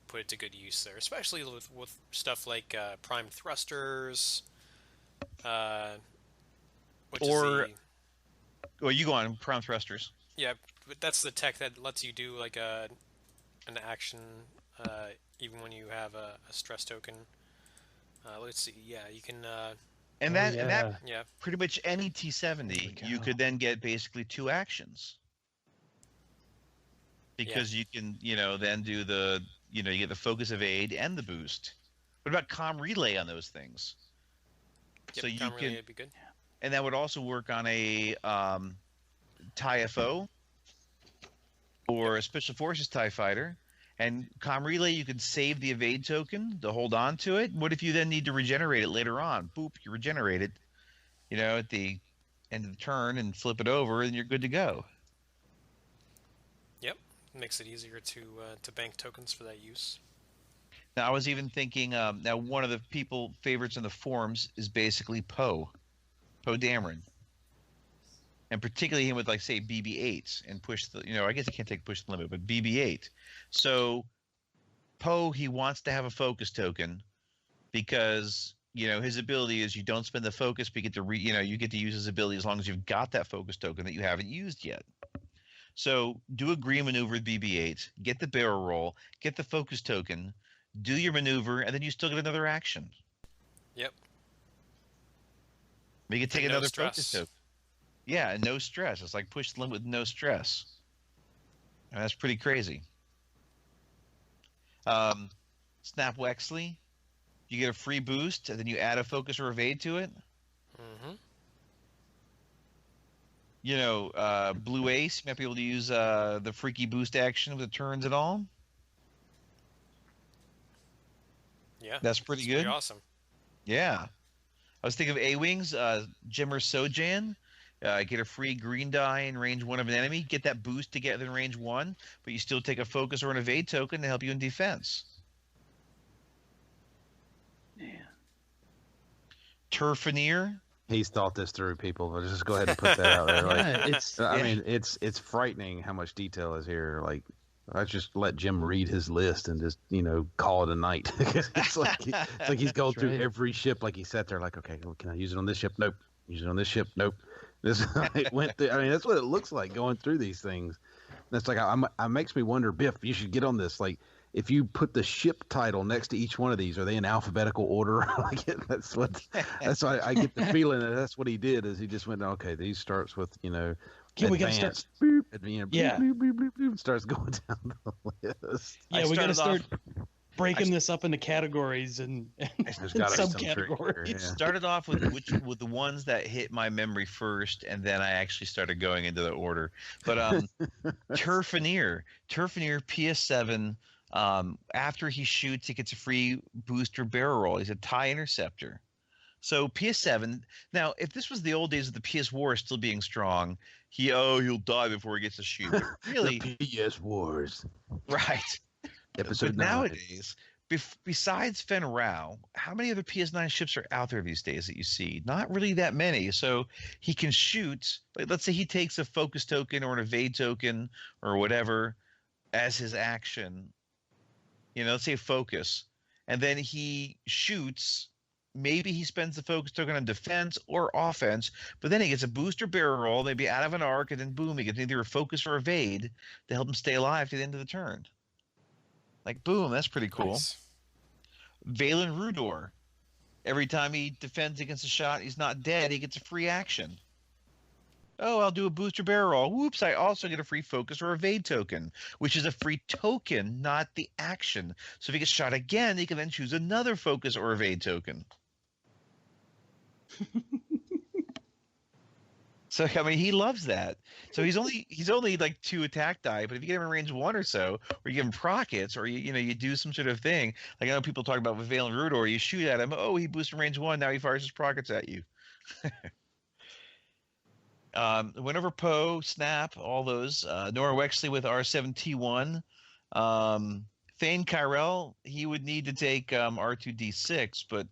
put it to good use there, especially with stuff like prime thrusters. Well, you go on prime thrusters. Yeah, but that's the tech that lets you do like an action even when you have a stress token. Let's see. Yeah, you can. And that pretty much any T70, you could then get basically 2 actions. Because you can, then do you get the focus evade and the boost. What about comm relay on those things? Yep, so you comm can, relay would be good. And that would also work on a TIE FO or a Special Forces TIE Fighter. And comm relay, you could save the evade token to hold on to it. What if you then need to regenerate it later on? Boop, you regenerate it, at the end of the turn and flip it over, and you're good to go. Yep, makes it easier to bank tokens for that use. Now, I was even thinking, now one of the people favorites in the forums is basically Poe Dameron. And particularly him with, like, say, BB-8s and push the, I guess he can't take push the limit, but BB-8. So Poe, he wants to have a focus token because, his ability is you don't spend the focus, but you get to you get to use his ability as long as you've got that focus token that you haven't used yet. So do a green maneuver with BB-8, get the barrel roll, get the focus token, do your maneuver, and then you still get another action. Yep. You can take another focus token. Yeah, and no stress. It's like push the limit with no stress. And that's pretty crazy. Snap Wexley, you get a free boost, and then you add a focus or evade to it. Mm-hmm. Blue Ace, you might be able to use the freaky boost action with the turns and all. Yeah, that's pretty good. Pretty awesome. Yeah. I was thinking of A-Wings, Jimmer Sojan. Get a free green die in range 1 of an enemy. Get that boost to get in range 1, but you still take a focus or an evade token to help you in defense. Man. Turfineer. He's thought this through, people. But just go ahead and put that out there. Like, it's frightening how much detail is here. Like, I just let Jim read his list and just call it a night. it's like he's going through every ship. Like he sat there, like, okay, well, can I use it on this ship? Nope. Use it on this ship? Nope. This it went through. I mean, that's what it looks like going through these things. That's like, it makes me wonder, Biff, you should get on this. Like, if you put the ship title next to each one of these, are they in alphabetical order? That's why I get the feeling that that's what he did. Is he just went, okay, these starts with we got to start. Boop, boop, starts going down the list. Yeah, we got to start breaking this up into categories and subcategories. It started off with the ones that hit my memory first, and then I actually started going into the order. But Turfineer PS7. After he shoots, he gets a free booster barrel roll. He's a TIE Interceptor. So PS7. Now, if this was the old days of the PS War still being strong, he'll die before he gets to shoot. But really, the PS Wars. Right. Episode 9. Nowadays, besides Fen Rao, how many other PS9 ships are out there these days that you see? Not really that many. So he can shoot. Like, let's say he takes a focus token or an evade token or whatever as his action. Let's say focus, and then he shoots. Maybe he spends the focus token on defense or offense, but then he gets a booster barrel roll, maybe out of an arc, and then boom, he gets either a focus or evade to help him stay alive to the end of the turn. Like, boom, that's pretty cool. Nice. Valen Rudor. Every time he defends against a shot, he's not dead. He gets a free action. Oh, I'll do a booster barrel roll. Whoops, I also get a free focus or evade token, which is a free token, not the action. So if he gets shot again, he can then choose another focus or evade token. So I mean, he loves that. So he's only like 2 attack die, but if you get him in range 1 or so, or you give him prockets, or you do some sort of thing, like I know people talk about with Valen Rudor, you shoot at him, oh, he boosts in range 1, now he fires his prockets at you. Whenever Poe, Snap, all those, Nora Wexley with R7T1, Thane Kyrell, he would need to take R2D6, but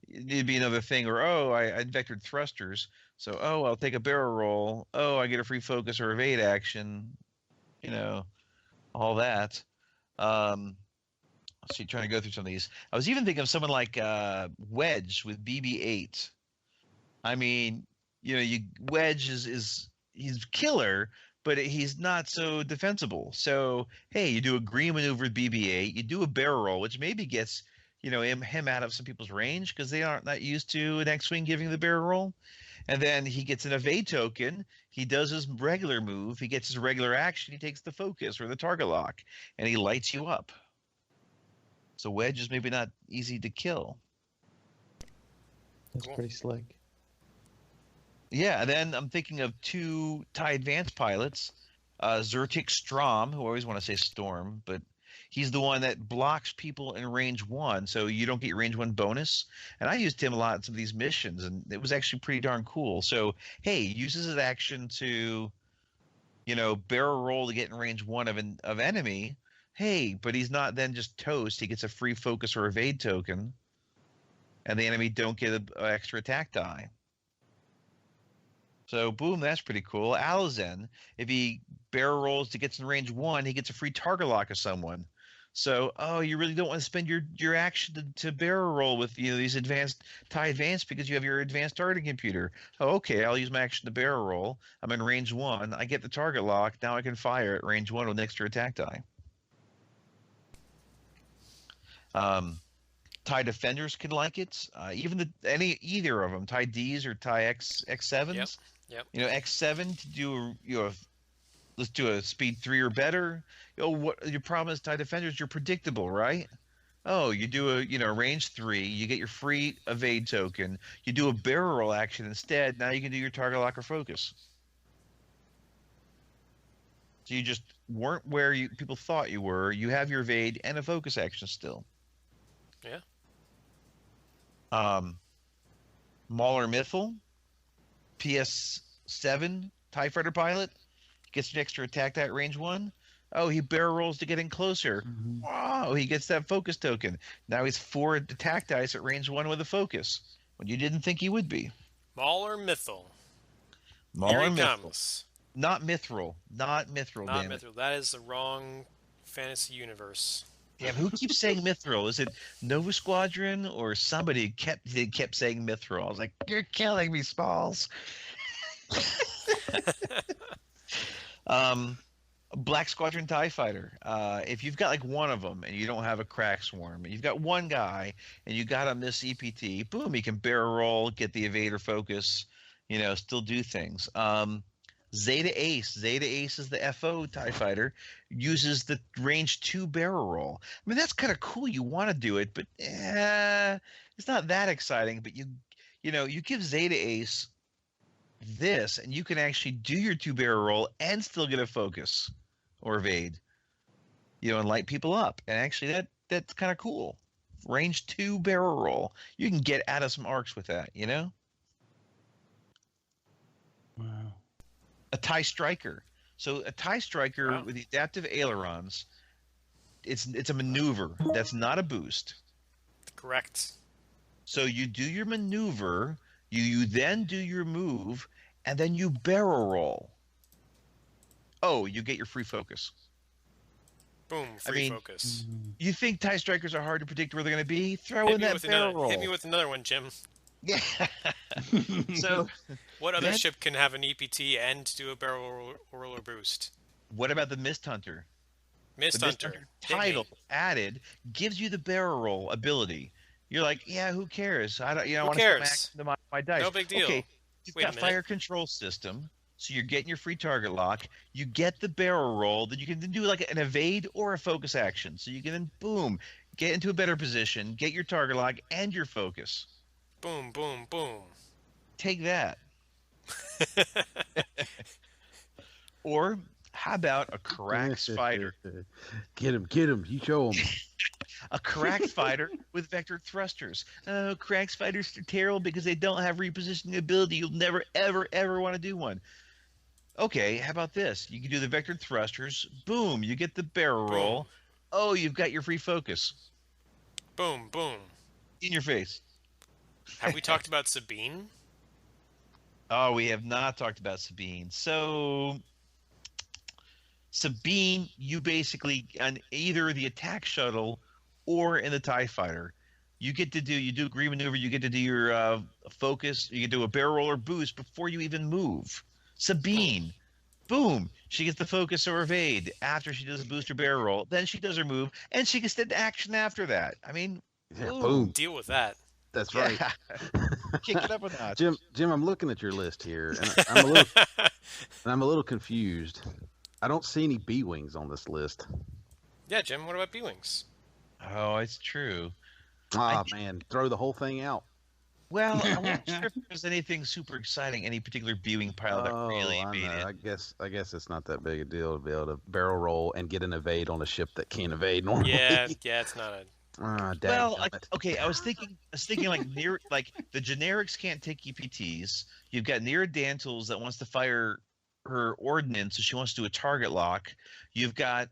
it'd be another thing, or I vectored thrusters. So, I'll take a barrel roll. I get a free focus or evade action. All that. Let's see, trying to go through some of these. I was even thinking of someone like Wedge with BB-8. I mean, Wedge is he's killer, but he's not so defensible. So, hey, you do a green maneuver with BB-8. You do a barrel roll, which maybe gets him out of some people's range because they aren't that used to an X-Wing giving the barrel roll. And then he gets an evade token. He does his regular move. He gets his regular action. He takes the focus or the target lock, and he lights you up. So Wedge is maybe not easy to kill. That's pretty slick. Yeah, and then I'm thinking of 2 TIE Advanced pilots. Zertik Strom, who I always want to say Storm, but he's the one that blocks people in range 1, so you don't get your range 1 bonus. And I used him a lot in some of these missions, and it was actually pretty darn cool. So, hey, uses his action to, barrel roll to get in range 1 of enemy. Hey, but he's not then just toast. He gets a free focus or evade token, and the enemy don't get an extra attack die. So, boom, that's pretty cool. Alizen, if he barrel rolls to get in range 1, he gets a free target lock of someone. So, you really don't want to spend your action to barrel roll with these advanced TIE Advanced because you have your advanced targeting computer. Oh, okay, I'll use my action to barrel roll. I'm in range 1. I get the target lock. Now I can fire at range 1 with an extra attack die. TIE Defenders can like it. Even either of them, TIE Ds or TIE X7s. Yep. X7 to do let's do a speed 3 or better. What your problem is, TIE Defenders, you're predictable, right? You do a range 3, you get your free evade token. You do a barrel roll action instead. Now you can do your target lock or focus. So you just weren't where people thought you were. You have your evade and a focus action still. Yeah. Mauler Mythel, PS7 TIE Fighter pilot, gets an extra attack die at range 1. He barrel rolls to get in closer. Mm-hmm. Wow, he gets that focus token. Now he's 4 attack dice at range 1 with a focus, when you didn't think he would be. Mauler Mythel. Mauler Mythel. Comes. Not Mithril. Not Mithril, Not damn Mithril. It. That is the wrong fantasy universe. Damn, who keeps saying Mithril? Is it Nova Squadron or somebody kept saying Mithril? I was like, you're killing me, Smalls. Black Squadron TIE Fighter. If you've got like one of them and you don't have a crack swarm, and you've got one guy and you got him this EPT, boom, he can barrel roll, get the evader focus, still do things. Zeta Ace. Zeta Ace is the FO TIE Fighter, uses the range 2 barrel roll. I mean, that's kind of cool. You want to do it, but it's not that exciting. But you give Zeta Ace this, and you can actually do your 2 barrel roll and still get a focus or evade, and light people up. And actually, that's kind of cool. Range 2 barrel roll. You can get out of some arcs with that, Wow. A TIE Striker. So a TIE Striker with the adaptive ailerons, it's a maneuver. That's not a boost. Correct. So you do your maneuver, you then do your move, and then you barrel roll. You get your free focus. Boom, free focus. You think TIE Strikers are hard to predict where they're going to be? Throw in that barrel roll. Hit me with another one, Jim. Yeah. So, what other ship can have an EPT and do a barrel roller boost? What about the Mist Hunter? Mist Hunter title added gives you the barrel roll ability. You're like, yeah, who cares? I don't, I Who want to cares? to my dice. No big deal. Okay, you've Wait a got minute. fire control system, so you're getting your free target lock. You get the barrel roll, then you can then do like an evade or a focus action. So you can then boom, get into a better position, get your target lock and your focus. Boom, boom, boom. Take that. Or how about a cracked fighter? Get him. You show him. A cracked fighter with vector thrusters. Oh, cracked fighters are terrible because they don't have repositioning ability. You'll never, ever, ever want to do one. Okay, how about this? You can do the vector thrusters. Boom, you get the barrel roll. Oh, you've got your free focus. Boom, boom. In your face. Have we talked about Sabine? Oh, we have not talked about Sabine. So, Sabine, you basically, on either the attack shuttle or in the TIE fighter, you do agree maneuver, you get to do your focus, you can do a barrel roll or boost before you even move. Sabine, boom, she gets the focus or evade after she does a boost or barrel roll. Then she does her move, and she gets into action after that. I mean, boom. Deal with that. That's right. Kick it up a notch. Jim, I'm looking at your list here, and I'm a little confused. I don't see any B-wings on this list. Yeah, Jim, what about B-wings? Oh, it's true. Man, throw the whole thing out. Well, I wasn't sure if there's anything super exciting, any particular B-wing pilot that really made it. I guess it's not that big a deal to be able to barrel roll and get an evade on a ship that can't evade normally. Yeah, it's not a. Well, okay, I was thinking like the generics can't take EPTs. You've got Nira Dantles that wants to fire her ordnance, so she wants to do a target lock. You've got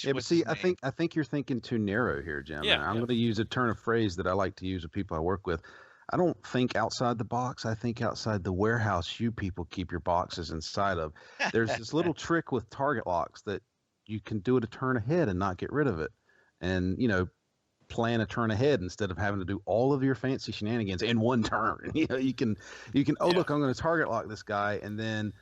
yeah, but see, I think you're thinking too narrow here, Jim. Yeah, I'm going to use a turn of phrase that I like to use with people I work with. I don't think outside the box. I think outside the warehouse you people keep your boxes inside of. There's this little trick with target locks that you can do it a turn ahead and not get rid of it. And, plan a turn ahead instead of having to do all of your fancy shenanigans in one turn. You can look, I'm going to target lock this guy, and then,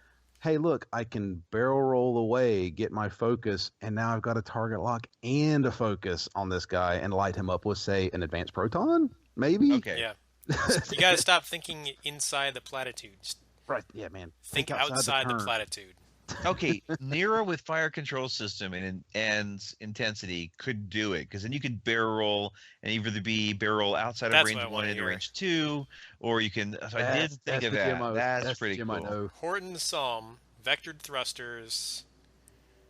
hey, look, I can barrel roll away, get my focus, and now I've got a target lock and a focus on this guy and light him up with, say, an advanced proton, maybe? Okay. Yeah. You got to stop thinking inside the platitude. Right, yeah, man. Think outside the platitude. Okay, Nira with fire control system and intensity could do it, because then you could barrel roll and either be barrel roll outside of range 1 into range 2, or you can. So I did think of that. That's pretty cool. Horton Psalm, vectored thrusters,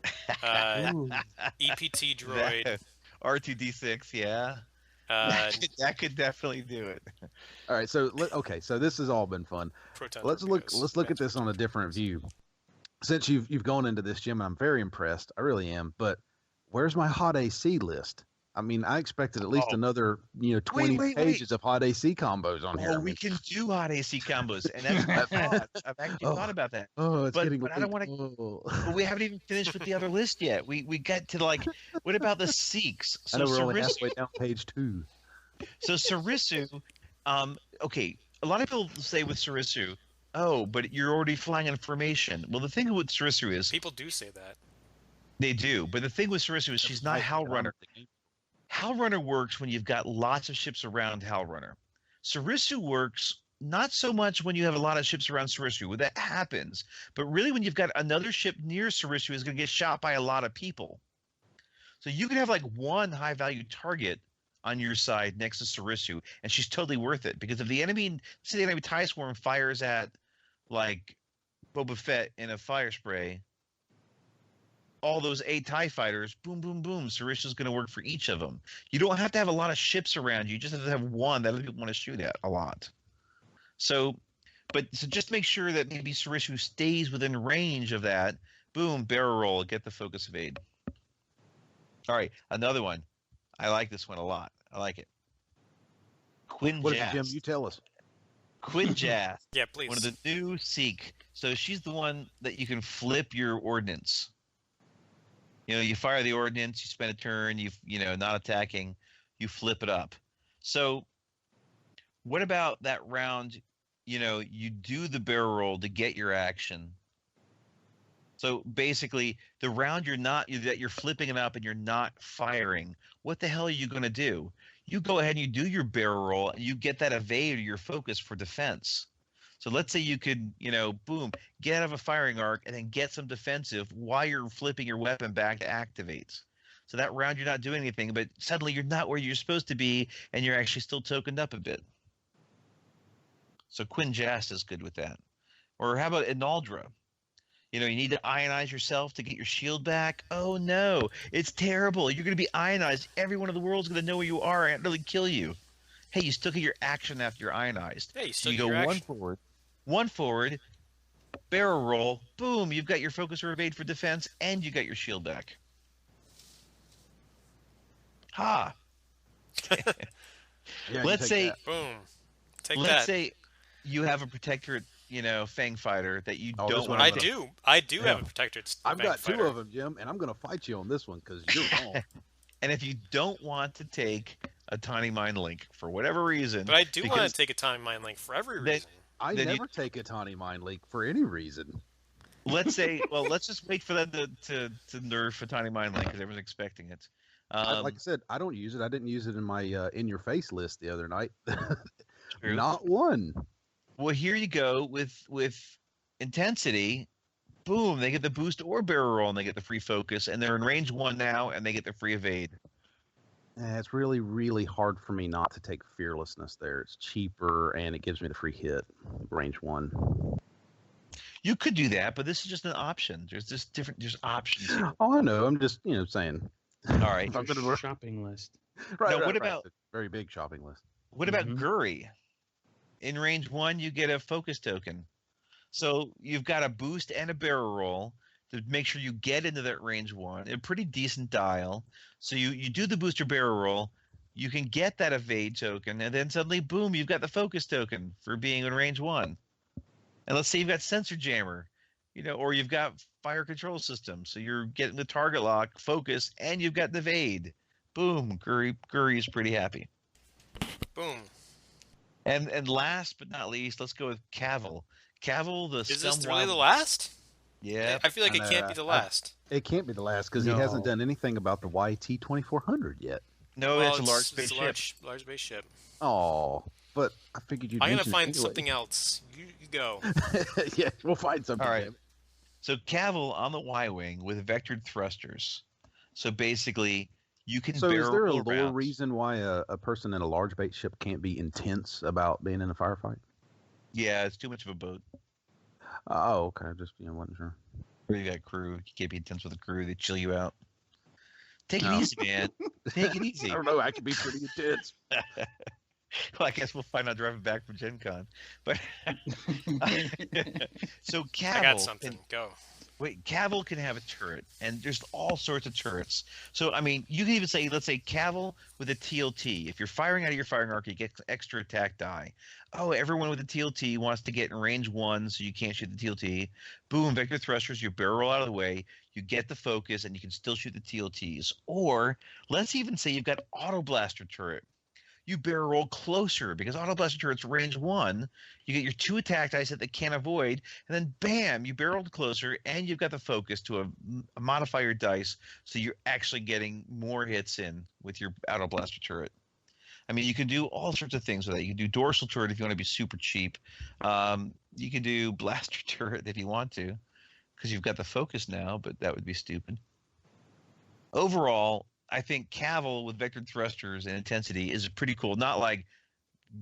EPT droid, R2D6, yeah. That could definitely do it. All right, so this has all been fun. Let's look at this on a different view. Since you've gone into this, Jim, I'm very impressed. I really am. But where's my hot AC list? I mean, I expected at least another 20 pages of hot AC combos on here. Oh, we can do hot AC combos, and that's what I thought. I've actually thought about that. Oh, it's getting but I don't want to. But we haven't even finished with the other list yet. We got to what about the Sikhs? So I know we're only halfway down page 2. So Sarisu, okay, a lot of people say with Sarisu, oh, but you're already flying in formation. Well, the thing with Sarisu is people do say that. They do, but the thing with Sarisu is she's not Hal Runner. Hal Runner works when you've got lots of ships around Hal Runner. Sarisu works not so much when you have a lot of ships around Sarisu. Well, that happens, but really when you've got another ship near Sarisu is going to get shot by a lot of people. So you can have one high-value target on your side next to Sarisu, and she's totally worth it, because if the enemy, say the enemy TIE Swarm fires at Boba Fett in a fire spray, all those 8 TIE fighters, boom, boom, boom, Sarisu's going to work for each of them. You don't have to have a lot of ships around you. You just have to have one that other people want to shoot at a lot. So just make sure that maybe Sarisu stays within range of that. Boom, barrel roll, get the focus evade. All right, another one. I like this one a lot. I like it. Quinn What is Jast. it, Jim? You tell us. Quinn Jast. Yeah, please. One of the new Sikh. So she's the one that you can flip your ordnance. You fire the ordnance, you spend a turn, not attacking, you flip it up. So what about that round, you do the barrel roll to get your action, So basically, the round that you're flipping it up and you're not firing, what the hell are you going to do? You go ahead and you do your barrel roll and you get that evade or your focus for defense. So let's say you could, boom, get out of a firing arc and then get some defensive while you're flipping your weapon back to activate. So that round you're not doing anything, but suddenly you're not where you're supposed to be and you're actually still tokened up a bit. So Quinn Jast is good with that. Or how about Inaldra? You need to ionize yourself to get your shield back. Oh no, it's terrible. You're going to be ionized. Everyone in the world's going to know where you are and really kill you. Hey, you still get your action after you're ionized. Yeah, you still So get you your go action. one forward, barrel roll, boom, you've got your focus or evade for defense, and you got your shield back. Ha! Yeah, Let's say, boom, take let's that. say you have a protectorate, Fang fighter that you Oh, don't this want. one I do have a protectorate. I've got fighter. two of them, Jim, and I'm going to fight you on this one because you're wrong. And if you don't want to take a tiny mind link for whatever reason, But I do want to take a tiny mind link for every reason. I never take a tiny mind leak for any reason. Let's say, let's just wait for them to nerf a tiny mind link because everyone's expecting it. Like I said, I don't use it. I didn't use it in my in your face list the other night. True. Not one. Well, here you go with intensity. Boom, they get the boost or barrel roll and they get the free focus, and they're in range 1 now and they get the free evade. It's really, really hard for me not to take fearlessness there. It's cheaper and it gives me the free hit, range 1. You could do that, but this is just an option. There's options. Oh, I know. I'm just saying. All right. I'm going to shopping list. Now, what about a very big shopping list? What about Guri? In range 1, you get a focus token. So you've got a boost and a barrel roll to make sure you get into that range 1. A pretty decent dial. So you do the booster barrel roll, you can get that evade token, and then suddenly, boom, you've got the focus token for being in range 1. And let's say you've got sensor jammer, or you've got fire control system. So you're getting the target lock, focus, and you've got the evade. Boom, Guri is pretty happy. Boom. And last but not least, let's go with Cavil. Cavil, the Is this really the last? Yeah. I feel like it can't be the last. It can't be the last because he hasn't done anything about the YT 2400 yet. No, Well, it's a large spaceship. Large spaceship. Oh, but I figured you'd I'm gonna mention it find anyway. something else. You go. Yeah, we'll find something. All right. So Cavil on the Y-wing with vectored thrusters. So basically, you can So is barrel there a roll lore rounds. reason why a person in a large bait ship can't be intense about being in a firefight? Yeah, it's too much of a boat. Oh, okay. Just wasn't sure. Or you got crew. You can't be intense with the crew. They chill you out. Take No. it easy, man. Take it easy. I don't know. I can be pretty intense. Well, I guess we'll find out driving back from Gen Con. But so Cavil I got something. Go. Wait, Cavil can have a turret, and there's all sorts of turrets. So, I mean, you can even say, let's say, Cavil with a TLT. If you're firing out of your firing arc, you get extra attack die. Oh, everyone with a TLT wants to get in range 1, so you can't shoot the TLT. Boom, vector thrusters, you barrel roll out of the way, you get the focus, and you can still shoot the TLTs. Or, let's even say you've got auto blaster turret. You barrel roll closer because auto blaster turret's range 1. You get your 2 attack dice that they can't avoid, and then bam, you barreled closer, and you've got the focus to modify your dice, so you're actually getting more hits in with your auto blaster turret. I mean, you can do all sorts of things with that. You can do dorsal turret if you want to be super cheap. You can do blaster turret if you want to, because you've got the focus now, but that would be stupid. Overall, I think Cavil with vectored thrusters and intensity is pretty cool. Not like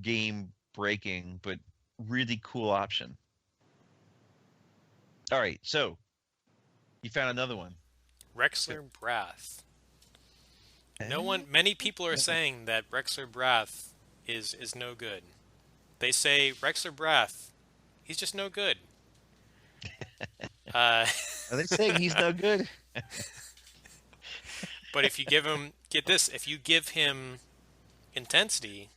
game breaking, but really cool option. All right, so you found another one. Rexler Brath. Many people are saying that Rexler Brath is no good. They say Rexler Brath, he's just no good. Are they saying he's no good? But if you give him, if you give him intensity,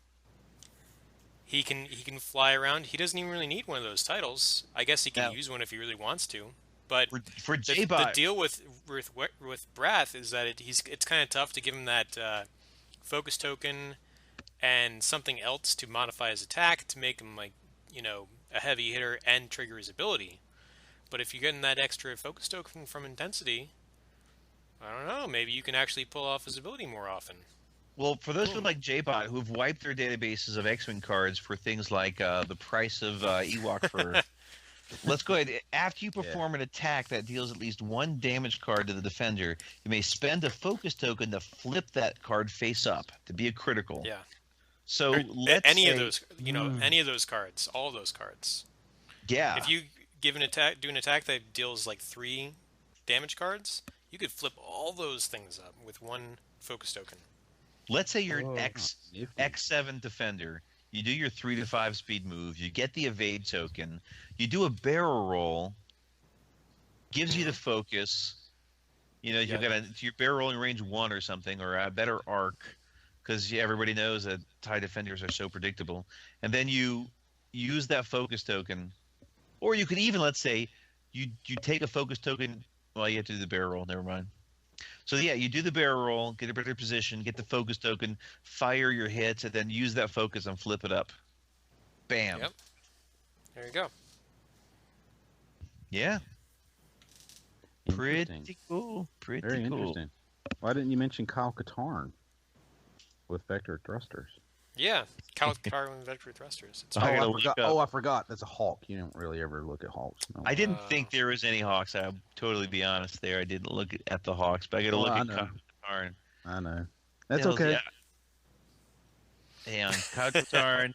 he can fly around. He doesn't even really need one of those titles. I guess he can use one if he really wants to. But for the deal with Brath is that it's kind of tough to give him that focus token and something else to modify his attack to make him a heavy hitter and trigger his ability. But if you're getting that extra focus token from intensity, I don't know, maybe you can actually pull off his ability more often. Well, for those people like JBot who've wiped their databases of X-Wing cards for things like the price of Ewok fur, let's go ahead. After you perform an attack that deals at least one damage card to the defender, you may spend a focus token to flip that card face up to be a critical. Yeah. So of those, any of those cards, all those cards. Yeah. If you do an attack that deals like 3 damage cards, you could flip all those things up with one focus token. Let's say you're an X7 defender. You do your 3 to 5 speed move. You get the evade token. You do a barrel roll. Gives you the focus. You've got your barrel rolling range 1 or something, or a better arc, because everybody knows that TIE defenders are so predictable. And then you use that focus token, or you could even, let's say, you take a focus token. Well, you have to do the barrel roll. Never mind. So yeah, you do the barrel roll, get a better position, get the focus token, fire your hits, and then use that focus and flip it up. Bam. Yep. There you go. Yeah. Pretty cool. Very interesting. Why didn't you mention Kyle Katarn with vector thrusters? Yeah, Kyle Katarn with vector thrusters. I forgot. That's a Hawk. You don't really ever look at Hawks. No. I didn't think there was any Hawks. I'll totally be honest there. I didn't look at the Hawks, but I got to look at Kyle Katarn. I know. That's okay. Yeah, Kyle Katarn.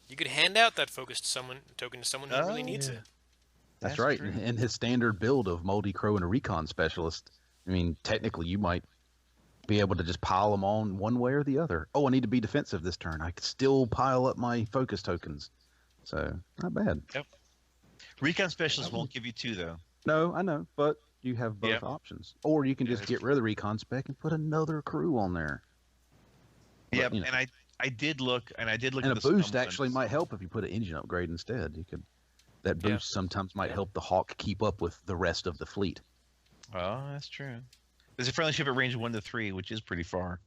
You could hand out that focus token to someone who really needs it. That's right. True. And his standard build of Moldy Crow and a recon specialist, I mean, technically you might be able to just pile them on one way or the other. Oh, I need to be defensive this turn. I could still pile up my focus tokens. So, not bad. Yep. Recon specialist won't give you 2, though. No, I know, but you have both options. Or you can just get rid of the recon spec and put another crew on there. Yep, and I did look, and a boost actually might help if you put an engine upgrade instead. You could. That boost sometimes might help the Hawk keep up with the rest of the fleet. Oh, that's true. There's a friendly ship at range 1 to 3, which is pretty far.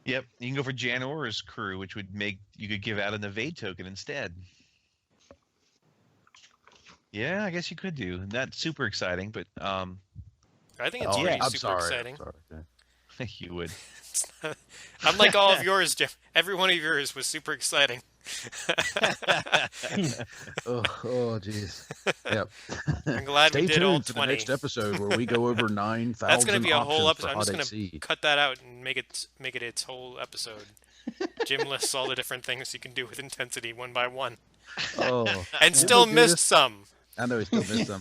Yep, you can go for Jan Orr's crew, which would make you could give out an evade token instead. Yeah, I guess you could do. Not super exciting, but I think it's pretty super exciting. You would. Unlike all of yours, Jim. Every one of yours was super exciting. oh, jeez. Yep. I'm glad we did all 20. Stay tuned for the next episode where we go over 9,000. That's going to be a whole episode. I'm just going to cut that out and make it its whole episode. Jim lists all the different things you can do with intensity one by one. Oh, and still missed some. I know he still missed some.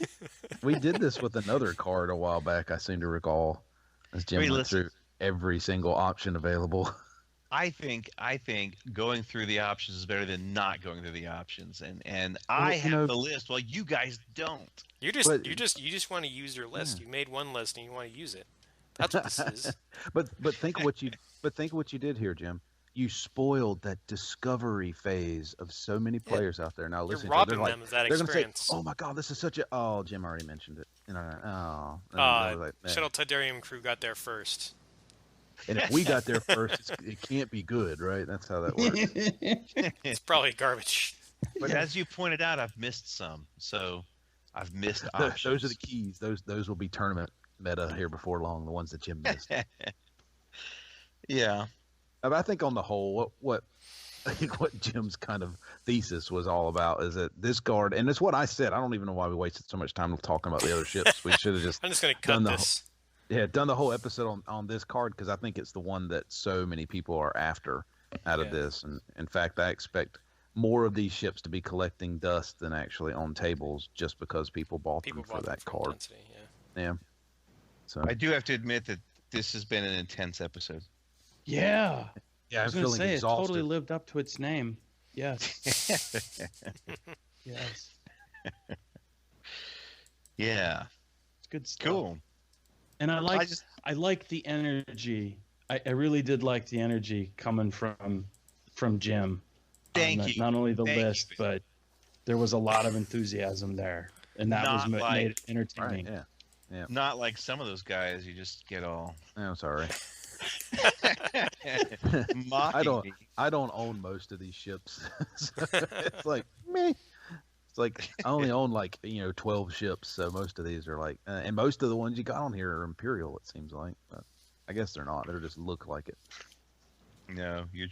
We did this with another card a while back. I seem to recall as Jim went through every single option available. I think going through the options is better than not going through the options, and I have the list. Well, you guys don't. You just want to use your list. You made one list and you want to use it. That's what this is. but think what you did here, Jim. You spoiled that discovery phase of so many players out there now. Listen, you're robbing them of that experience. They're going to say, "Oh my God, this is such a." Oh, Jim already mentioned it. Shuttle Tydirium crew got there first. And if we got there first, it can't be good, right? That's how that works. It's probably garbage. But as you pointed out, I've missed some. So I've missed options. Those are the keys. Those will be tournament meta here before long, the ones that Jim missed. Yeah. I think on the whole, what Jim's kind of thesis was all about is that this card, and it's what I said. I don't even know why we wasted so much time talking about the other ships. We should have just. I'm just going to cut this. Done the whole episode on this card because I think it's the one that so many people are after out of this. And in fact, I expect more of these ships to be collecting dust than actually on tables just because people bought them for that card. Yeah. So I do have to admit that this has been an intense episode. Yeah. Yeah, I was going to say exhausted. It totally lived up to its name. Yes. Yes. Yeah. It's good stuff. Cool. And I like the energy. I really did like the energy coming from Jim. Thank you. Not only the list, but there was a lot of enthusiasm there, and that made it entertaining. Right, yeah. Not like some of those guys. You just get all. I'm sorry. I don't own most of these ships. So it's like me. like I only own like 12 ships, so most of these are like, and most of the ones you got on here are Imperial. It seems like, but I guess they're not. They just look like it. No, you're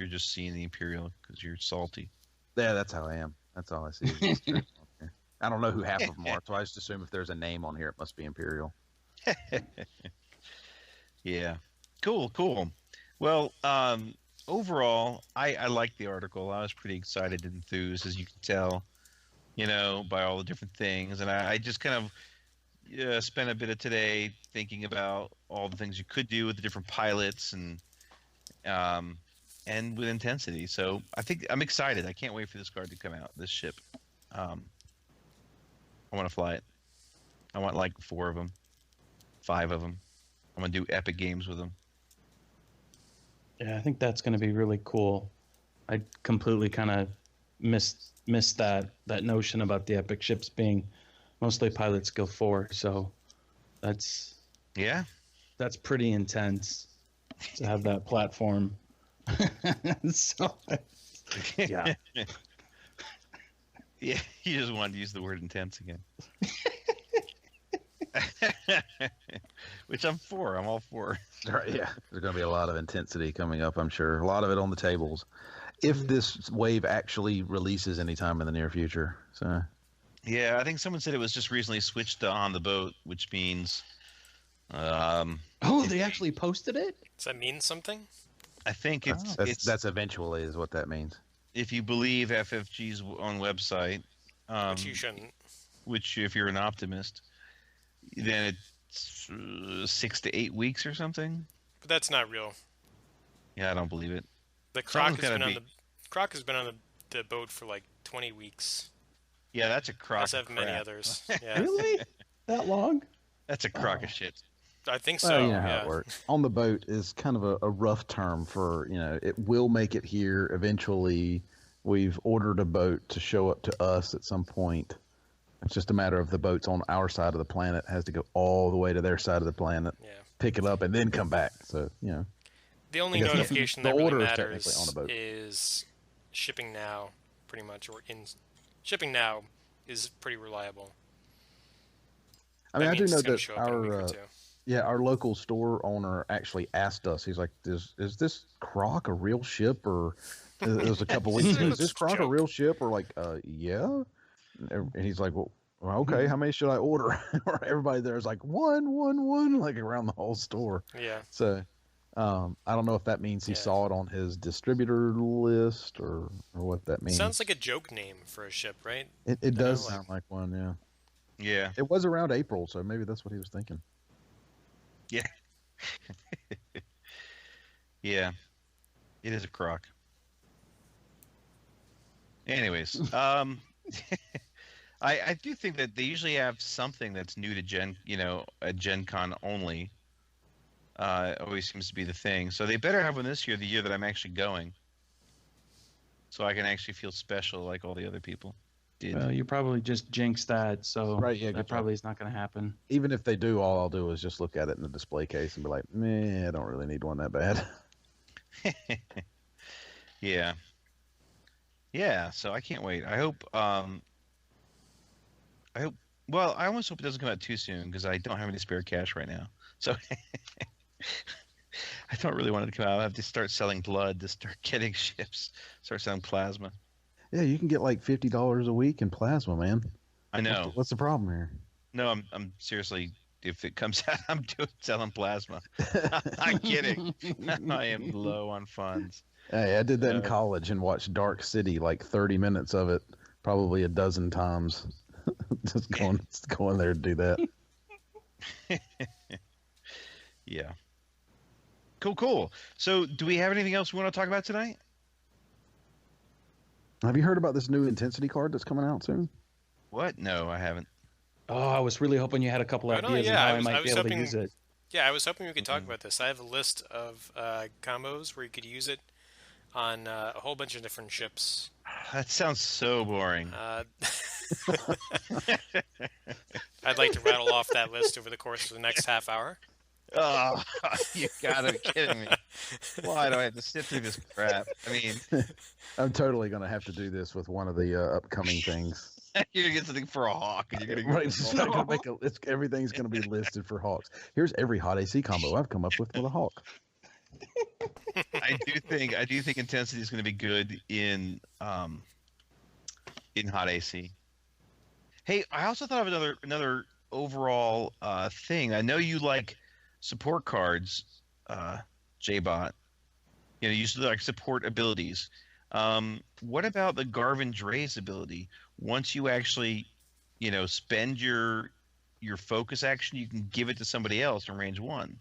just seeing the Imperial because you're salty. Yeah, that's how I am. That's all I see. Is I don't know who half of them are, so I just assume if there's a name on here, it must be Imperial. Yeah, cool. Well, overall, I liked the article. I was pretty excited and enthused, as you can tell, by all the different things. And I just kind of spent a bit of today thinking about all the things you could do with the different pilots and with intensity. So I think I'm excited. I can't wait for this card to come out, this ship. I want to fly it. I want like 4 of them, 5 of them. I'm going to do epic games with them. Yeah, I think that's going to be really cool. I completely kind of missed that notion about the epic ships being mostly pilot skill 4. So that's pretty intense to have that platform. So yeah. Yeah, you just wanted to use the word intense again. Which I'm for. I'm all for. Right, yeah, there's going to be a lot of intensity coming up, I'm sure. A lot of it on the tables. If this wave actually releases anytime in the near future. So. Yeah, I think someone said it was just recently switched to on the boat, which means... they actually posted it? Does that mean something? I think that's eventually is what that means. If you believe FFG's own website... which you shouldn't. Which, if you're an optimist, then it's 6 to 8 weeks or something. But that's not real. Yeah, I don't believe it. The Croc has been on the boat for like 20 weeks. Yeah, that's a crock. As have many others. Yeah. Really? That long? That's a crock of shit. I think so. Well, you know how it works. On the boat is kind of a rough term for, it will make it here eventually. We've ordered a boat to show up to us at some point. It's just a matter of the boat's on our side of the planet, has to go all the way to their side of the planet, pick it up, and then come back. So, The only notification that really matters is shipping now, pretty much, or in shipping now is pretty reliable. I mean, I do know that our local store owner actually asked us. He's like, "Is this Croc a real ship?" Or it was a couple weeks ago. Is this Croc a real ship? Or like, yeah. And he's like, well, okay, how many should I order? Or everybody there is like one, like around the whole store. Yeah. So, I don't know if that means he saw it on his distributor list or what that means. Sounds like a joke name for a ship, right? It does sound like one, yeah. Yeah. It was around April, so maybe that's what he was thinking. Yeah. Yeah. It is a crock. Anyways, I do think that they usually have something that's new to a Gen Con only. Always seems to be the thing. So they better have one this year, the year that I'm actually going. So I can actually feel special like all the other people did. Well, you probably just jinxed that, so right, yeah, that probably is not going to happen. Even if they do, all I'll do is just look at it in the display case and be like, meh, I don't really need one that bad. Yeah. Yeah, so I can't wait. I hope, well, I almost hope it doesn't come out too soon because I don't have any spare cash right now. So I don't really want it to come out. I have to start selling blood to start getting ships, start selling plasma. Yeah, you can get like $50 a week in plasma, man. I know. What's the problem here? No, I'm seriously, if it comes out, I'm selling plasma. I'm kidding. I am low on funds. Hey, I did that in college and watched Dark City, like 30 minutes of it, probably a dozen times. Just going there to do that. Yeah. Cool. So, do we have anything else we want to talk about tonight? Have you heard about this new intensity card that's coming out soon? What? No, I haven't. Oh, I was really hoping you had a couple ideas on how I might be able to use it. Yeah, I was hoping we could talk about this. I have a list of combos where you could use it on a whole bunch of different ships. That sounds so boring. I'd like to rattle off that list over the course of the next half hour. Oh, you gotta be kidding me. Why do I have to sit through this crap? I mean... I'm totally going to have to do this with one of the upcoming things. You're gonna get something for a hawk, and you're gonna Right, it's not gonna make everything's gonna be listed for hawks. Here's every hot AC combo I've come up with a hawk. I do think intensity is going to be good in hot AC. Hey, I also thought of another overall thing. I know you like support cards, JBot. You know, you like support abilities. What about the Garvin Dre's ability? Once you actually, you know, spend your focus action, you can give it to somebody else in range 1.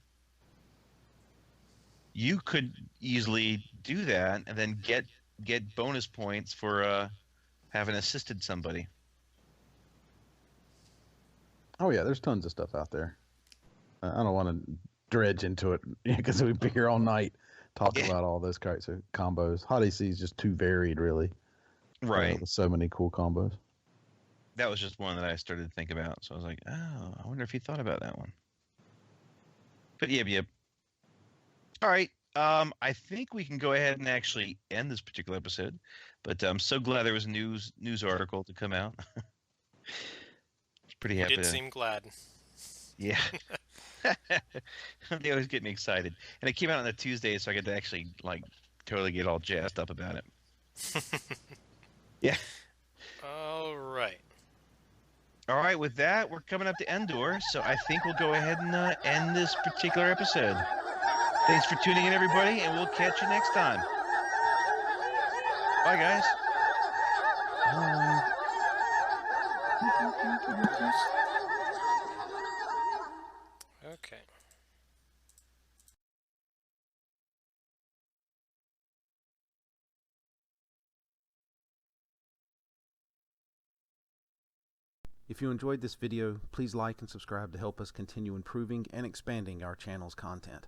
You could easily do that and then get bonus points for having assisted somebody. Oh yeah, there's tons of stuff out there. I don't want to dredge into it because we'd be here all night talking about all those kinds of combos. Hot AC is just too varied, really. Right. With so many cool combos. That was just one that I started to think about. So I was like, oh, I wonder if you thought about that one. But yep. All right. I think we can go ahead and actually end this particular episode. But I'm so glad there was a news article to come out. Pretty happy. You did seem glad. Yeah. They always get me excited. And it came out on a Tuesday, so I get to actually totally get all jazzed up about it. Yeah. All right. All right, with that, we're coming up to Endor, so I think we'll go ahead and end this particular episode. Thanks for tuning in, everybody, and we'll catch you next time. Bye, guys. Bye. Okay. If you enjoyed this video, please like and subscribe to help us continue improving and expanding our channel's content.